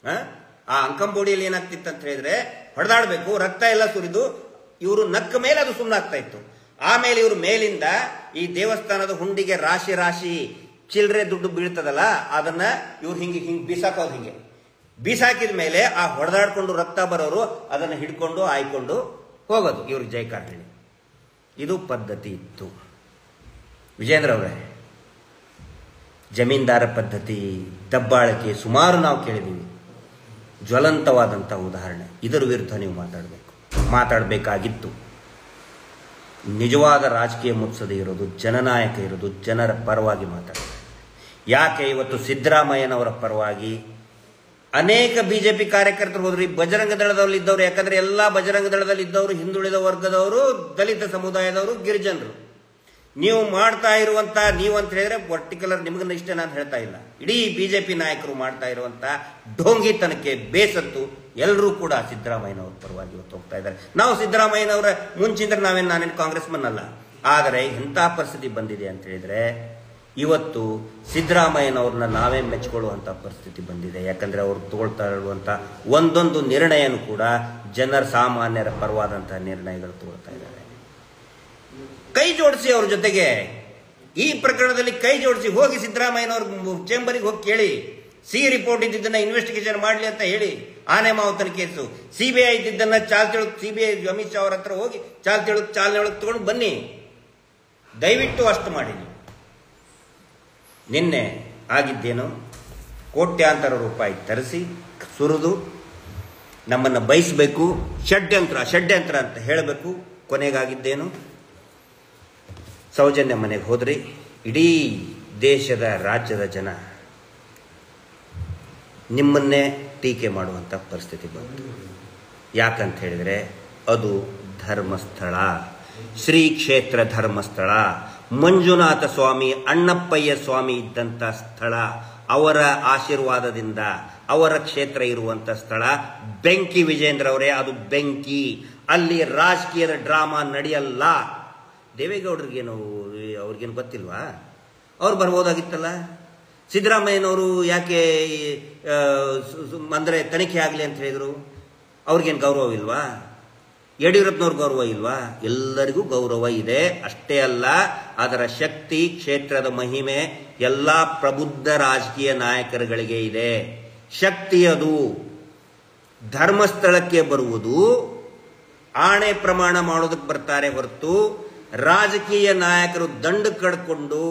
ಆ ಅಂಕಂಬೋಡಿಯಲ್ಲಿ ಏನಾಗ್ತಿತ್ತು ಅಂತ ಹೇಳಿದ್ರೆ, ಹೊಡೆದಾಡಬೇಕು, ರಕ್ತ ಎಲ್ಲ ಸುರಿದು ಇವರು ನಕ್ಕ ಮೇಲೆ ಅದು ಸುಮ್ಮನಾಗ್ತಾ ಇತ್ತು. ಆಮೇಲೆ ಇವರು ಮೇಲಿಂದ ಈ ದೇವಸ್ಥಾನದ ಹುಂಡಿಗೆ ರಾಶಿ ರಾಶಿ ಚಿಲ್ಲರೆ ದುಡ್ಡು ಬೀಳ್ತದಲ್ಲ, ಅದನ್ನ ಇವ್ರು ಹಿಂಗೆ ಬೀಸಾಕೋದು. ಹಿಂಗೆ ಬೀಸಾಕಿದ ಮೇಲೆ ಆ ಹೊಡೆದಾಡ್ಕೊಂಡು ರಕ್ತ ಬರೋರು ಅದನ್ನು ಹಿಡ್ಕೊಂಡು ಆಯ್ಕೊಂಡು ಹೋಗೋದು, ಇವ್ರಿಗೆ ಜೈಕಾರ ಹೇಳಿ. ಇದು ಪದ್ಧತಿ ಇತ್ತು. ವಿಜೇಂದ್ರ ಅವರೇ, ಜಮೀನ್ದಾರ ಪದ್ಧತಿ, ದಬ್ಬಾಳಿಕೆ ಸುಮಾರು ನಾವು ಕೇಳಿದ್ದೀವಿ. ಜ್ವಲಂತವಾದಂಥ ಉದಾಹರಣೆ. ಇದರ ವಿರುದ್ಧ ನೀವು ಮಾತಾಡಬೇಕಾಗಿತ್ತು. ನಿಜವಾದ ರಾಜಕೀಯ ಮುತ್ಸದಿ ಇರೋದು, ಜನನಾಯಕ ಇರೋದು ಜನರ ಪರವಾಗಿ ಮಾತಾಡಬೇಕು. ಯಾಕೆ ಇವತ್ತು ಸಿದ್ದರಾಮಯ್ಯನವರ ಪರವಾಗಿ ಅನೇಕ ಬಿಜೆಪಿ ಕಾರ್ಯಕರ್ತರು ಹೋದ್ರು. ಈ ಬಜರಂಗ ದಳದಲ್ಲಿ ಇದ್ದವರು, ಯಾಕಂದ್ರೆ ಎಲ್ಲಾ ಬಜರಂಗ ದಳದಲ್ಲಿ ಇದ್ದವರು ಹಿಂದುಳಿದ ವರ್ಗದವರು, ದಲಿತ ಸಮುದಾಯದವರು, ಗಿರಿಜನರು. ನೀವು ಮಾಡ್ತಾ ಇರುವಂತ, ನೀವು ಅಂತ ಹೇಳಿದ್ರೆ ಪರ್ಟಿಕ್ಯುಲರ್ ನಿಮಗನ್ನ ಇಷ್ಟೇ ನಾನು ಹೇಳ್ತಾ ಇಲ್ಲ, ಇಡೀ ಬಿಜೆಪಿ ನಾಯಕರು ಮಾಡ್ತಾ ಇರುವಂತ ಢೋಂಗಿತನಕ್ಕೆ ಬೇಸತ್ತು ಎಲ್ಲರೂ ಕೂಡ ಸಿದ್ದರಾಮಯ್ಯನವ್ರ ಪರವಾಗಿ ಇವತ್ತು ಹೋಗ್ತಾ ಇದ್ದಾರೆ. ನಾವು ಸಿದ್ದರಾಮಯ್ಯನವರ ಮುಂಚಿಂದ್ರೆ ನಾನೇನು ಕಾಂಗ್ರೆಸ್ಮನ್ ಅಲ್ಲ, ಆದರೆ ಎಂಥ ಪರಿಸ್ಥಿತಿ ಬಂದಿದೆ ಅಂತ ಹೇಳಿದ್ರೆ ಇವತ್ತು ಸಿದ್ದರಾಮಯ್ಯನವ್ರನ್ನ ನಾವೇ ಮೆಚ್ಚಿಕೊಳ್ಳುವಂಥ ಪರಿಸ್ಥಿತಿ ಬಂದಿದೆ. ಯಾಕಂದ್ರೆ ಅವರು ತಗೊಳ್ತಾ ಇರುವಂಥ ಒಂದೊಂದು ನಿರ್ಣಯನೂ ಕೂಡ ಜನರ ಸಾಮಾನ್ಯರ ಪರವಾದಂತಹ ನಿರ್ಣಯಗಳು ತಗೊಳ್ತಾ ಇದ್ದಾರೆ. ಕೈ ಜೋಡಿಸಿ ಅವ್ರ ಜೊತೆಗೆ, ಈ ಪ್ರಕರಣದಲ್ಲಿ ಕೈ ಜೋಡಿಸಿ ಹೋಗಿ ಸಿದ್ದರಾಮಯ್ಯನವ್ರ ಚೇಂಬರಿಗೆ ಹೋಗಿ ಕೇಳಿ, ರಿಪೋರ್ಟ್ ಇದ್ದಿದ್ದನ್ನ ಇನ್ವೆಸ್ಟಿಗೇಷನ್ ಮಾಡಲಿ ಅಂತ ಹೇಳಿ, ಆನೆ ಮಾವುತನ ಕೇಸು, ಸಿಬಿಐ ಇದ್ದಿದ್ದನ್ನ ಸಿಬಿಐ ಅಮಿತ್ ಶಾ ಅವರ ಹತ್ರ ಹೋಗಿ ಚಾಲನೆ ಒಳಗೆ ತಗೊಂಡು ಬನ್ನಿ. ದಯವಿಟ್ಟು ಅಷ್ಟು ಮಾಡಿ. ನಿನ್ನೆ ಆಗಿದ್ದೇನು, ಕೋಟ್ಯಾಂತರ ರೂಪಾಯಿ ತರಿಸಿ ಸುರಿದು ನಮ್ಮನ್ನು ಬಯಸಬೇಕು, ಷಡ್ಯಂತ್ರ ಅಂತ ಹೇಳಬೇಕು. ಕೊನೆಗಾಗಿದ್ದೇನು, ಸೌಜನ್ಯ ಮನೆಗೆ ಹೋದ್ರಿ, ಇಡೀ ದೇಶದ ರಾಜ್ಯದ ಜನ ನಿಮ್ಮನ್ನೇ ಟೀಕೆ ಮಾಡುವಂಥ ಪರಿಸ್ಥಿತಿ ಬಂತು. ಯಾಕಂತ ಹೇಳಿದರೆ ಅದು ಧರ್ಮಸ್ಥಳ, ಶ್ರೀ ಕ್ಷೇತ್ರ ಧರ್ಮಸ್ಥಳ, ಮಂಜುನಾಥ ಸ್ವಾಮಿ, ಅಣ್ಣಪ್ಪಯ್ಯ ಸ್ವಾಮಿ ಇದ್ದಂಥ ಸ್ಥಳ, ಅವರ ಆಶೀರ್ವಾದದಿಂದ ಅವರ ಕ್ಷೇತ್ರ ಇರುವಂಥ ಸ್ಥಳ. ಬೆಂಕಿ ವಿಜೇಂದ್ರ ಅವರೇ, ಅದು ಬೆಂಕಿ. ಅಲ್ಲಿ ರಾಜಕೀಯದ ಡ್ರಾಮಾ ನಡೆಯಲ್ಲ. ದೇವೇಗೌಡರಿಗೇನು ಅವ್ರಿಗೇನು ಗೊತ್ತಿಲ್ವಾ? ಅವ್ರು ಬರ್ಬೋದಾಗಿತ್ತಲ್ಲ. ಸಿದ್ದರಾಮಯ್ಯನವರು ಯಾಕೆ ಅಂದರೆ ತನಿಖೆ ಆಗಲಿ ಅಂತ ಹೇಳಿದರು? ಅವ್ರಿಗೇನು ಗೌರವ ಇಲ್ವಾ? ಯಡಿಯೂರಪ್ಪನವ್ರ ಗೌರವ ಇಲ್ವಾ? ಎಲ್ಲರಿಗೂ ಗೌರವ ಇದೆ. ಅಷ್ಟೇ ಅಲ್ಲ, ಅದರ ಶಕ್ತಿ, ಕ್ಷೇತ್ರದ ಮಹಿಮೆ ಎಲ್ಲ ಪ್ರಬುದ್ಧ ರಾಜಕೀಯ ನಾಯಕರುಗಳಿಗೆ ಇದೆ. ಶಕ್ತಿ ಅದು. ಧರ್ಮಸ್ಥಳಕ್ಕೆ ಬರುವುದು ಆಣೆ ಪ್ರಮಾಣ ಮಾಡೋದಕ್ಕೆ ಬರ್ತಾರೆ ಹೊರತು ರಾಜಕೀಯ ನಾಯಕರು ದಂಡು ಕಡ್ಕೊಂಡು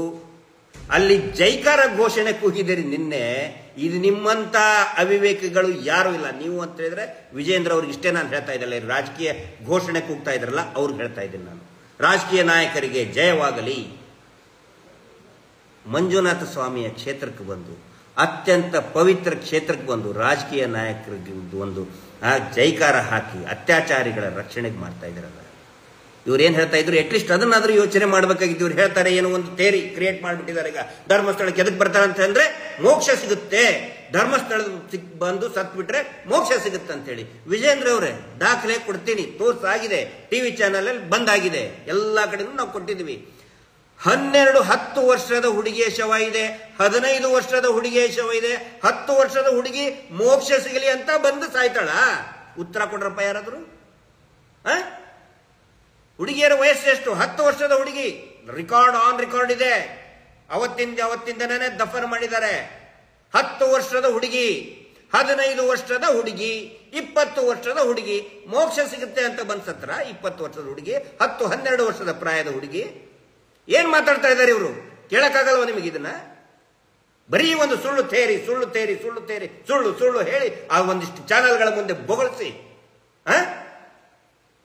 ಅಲ್ಲಿ ಜೈಕಾರ ಘೋಷಣೆ ಕೂಗಿದಿರಿ ನಿನ್ನೆ. ಇದು ನಿಮ್ಮಂತ ಅವಿವೇಕಿಗಳು ಯಾರು ಇಲ್ಲ. ನೀವು ಅಂತ ಹೇಳಿದ್ರೆ ವಿಜೇಂದ್ರ ಅವ್ರಿಗೆ ಇಷ್ಟೇ ನಾನು ಹೇಳ್ತಾ ಇದ್ದಲ್ಲ, ರಾಜಕೀಯ ಘೋಷಣೆ ಕೂಗ್ತಾ ಇದ್ರಲ್ಲ ಅವ್ರಿಗೆ ಹೇಳ್ತಾ ಇದ್ದೀನಿ ನಾನು. ರಾಜಕೀಯ ನಾಯಕರಿಗೆ ಜಯವಾಗಲಿ. ಮಂಜುನಾಥ ಸ್ವಾಮಿಯ ಕ್ಷೇತ್ರಕ್ಕೆ ಬಂದು, ಅತ್ಯಂತ ಪವಿತ್ರ ಕ್ಷೇತ್ರಕ್ಕೆ ಬಂದು ರಾಜಕೀಯ ನಾಯಕರಿಗೆ ಒಂದು ಜೈಕಾರ ಹಾಕಿ ಅತ್ಯಾಚಾರಿಗಳ ರಕ್ಷಣೆಗೆ ಮಾಡ್ತಾ ಇದ್ದಾರಲ್ಲ. ಇವ್ರೇನು ಹೇಳ್ತಾ ಇದ್ರು, ಅಟ್ಲೀಸ್ಟ್ ಅದನ್ನಾದ್ರೂ ಯೋಚನೆ ಮಾಡಬೇಕಾಗಿತ್ತು. ಇವ್ರು ಹೇಳ್ತಾರೆ ಏನೋ ಒಂದು ಥಿಯರಿ ಕ್ರಿಯೇಟ್ ಮಾಡಿಬಿಟ್ಟಿದ್ದಾರೆ. ಈಗ ಧರ್ಮಸ್ಥಳಕ್ಕೆ ಎದಕ್ಕೆ ಬರ್ತಾರೆ ಅಂತ ಅಂದ್ರೆ ಮೋಕ್ಷ ಸಿಗುತ್ತೆ, ಧರ್ಮಸ್ಥಳ ಬಂದು ಸತ್ ಬಿಟ್ರೆ ಮೋಕ್ಷ ಸಿಗುತ್ತೆ ಅಂತ ಹೇಳಿ. ವಿಜೇಂದ್ರ ಅವರೇ, ದಾಖಲೆ ಕೊಡ್ತೀನಿ, ತೋರ್ಸಾಗಿದೆ, ಟಿವಿ ಚಾನಲ್ ಅಲ್ಲಿ ಬಂದಾಗಿದೆ, ಎಲ್ಲಾ ಕಡೆನೂ ನಾವು ಕೊಟ್ಟಿದ್ವಿ. 10 ವರ್ಷದ ಹುಡುಗಿಯ ಶವ ಇದೆ, 15 ವರ್ಷದ ಹುಡುಗಿಯ ಶವ ಇದೆ. 10 ವರ್ಷದ ಹುಡುಗಿ ಮೋಕ್ಷ ಸಿಗಲಿ ಅಂತ ಬಂದು ಸಾಯ್ತಾಳ? ಉತ್ತರ ಕೊಡ್ರಪ್ಪ ಯಾರಾದ್ರು. ಹುಡುಗಿಯರ ವಯಸ್ಸು ಎಷ್ಟು? 10 ವರ್ಷದ ಹುಡುಗಿ. ರೆಕಾರ್ಡ್ ಇದೆ. ಅವತ್ತಿಂದನೇ ದಫನ್ ಮಾಡಿದ್ದಾರೆ. 10 ವರ್ಷದ ಹುಡುಗಿ, 15 ವರ್ಷದ ಹುಡುಗಿ, 20 ವರ್ಷದ ಹುಡುಗಿ ಮೋಕ್ಷ ಸಿಗುತ್ತೆ ಅಂತ ಬಂದ್ಸತ್ರ. 20 ವರ್ಷದ ಹುಡುಗಿ, 10-12 ವರ್ಷದ ಪ್ರಾಯದ ಹುಡುಗಿ. ಏನ್ ಮಾತಾಡ್ತಾ ಇದ್ದಾರೆ ಇವರು? ಕೇಳಕ್ಕಾಗಲ್ವ ನಿಮಗೆ ಇದನ್ನ? ಬರೀ ಒಂದು ಸುಳ್ಳು ತೇರಿ ಸುಳ್ಳು ಹೇಳಿ ಆ ಒಂದಿಷ್ಟು ಚಾನೆಲ್ಗಳ ಮುಂದೆ ಬೊಗಳಿಸಿ.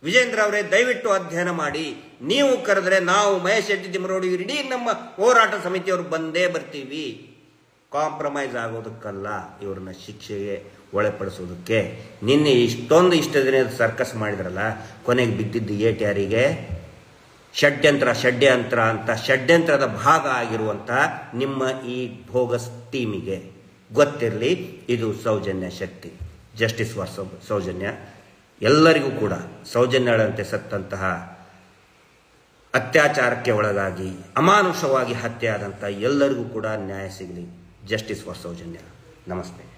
ವಿಜೇಂದ್ರ ಅವರೇ, ದಯವಿಟ್ಟು ಅಧ್ಯಯನ ಮಾಡಿ. ನೀವು ಕರೆದ್ರೆ ನಾವು ಮಹೇಶ್ ಶೆಟ್ಟಿ ತಿಮ್ಮರೋಡಿ ಇಡೀ ನಮ್ಮ ಹೋರಾಟ ಸಮಿತಿಯವರು ಬಂದೇ ಬರ್ತೀವಿ. ಕಾಂಪ್ರಮೈಸ್ ಆಗೋದಕ್ಕಲ್ಲ, ಇವ್ರನ್ನ ಶಿಕ್ಷೆಗೆ ಒಳಪಡಿಸೋದಕ್ಕೆ. ನಿನ್ನೆ ಇಷ್ಟ ದಿನ ಸರ್ಕಸ್ ಮಾಡಿದ್ರಲ್ಲ, ಕೊನೆಗೆ ಬಿದ್ದಿದ್ದು ಏಟ್ ಯಾರಿಗೆ? ಷಡ್ಯಂತ್ರ ಅಂತ ಷಡ್ಯಂತ್ರದ ಭಾಗ ಆಗಿರುವಂತಹ ನಿಮ್ಮ ಈ ಬೋಗಸ್ ಟೀಮಿಗೆ ಗೊತ್ತಿರಲಿ, ಇದು ಸೌಜನ್ಯ ಶಕ್ತಿ. Justice for Soujanya. ಎಲ್ಲರಿಗೂ ಕೂಡ ಸೌಜನ್ಯಳಂತೆ ಸತ್ತಂತಹ, ಅತ್ಯಾಚಾರಕ್ಕೆ ಒಳಗಾಗಿ ಅಮಾನುಷವಾಗಿ ಹತ್ಯೆ ಆದಂಥ ಎಲ್ಲರಿಗೂ ಕೂಡ ನ್ಯಾಯ ಸಿಗಲಿ. Justice for Soujanya. ನಮಸ್ತೆ.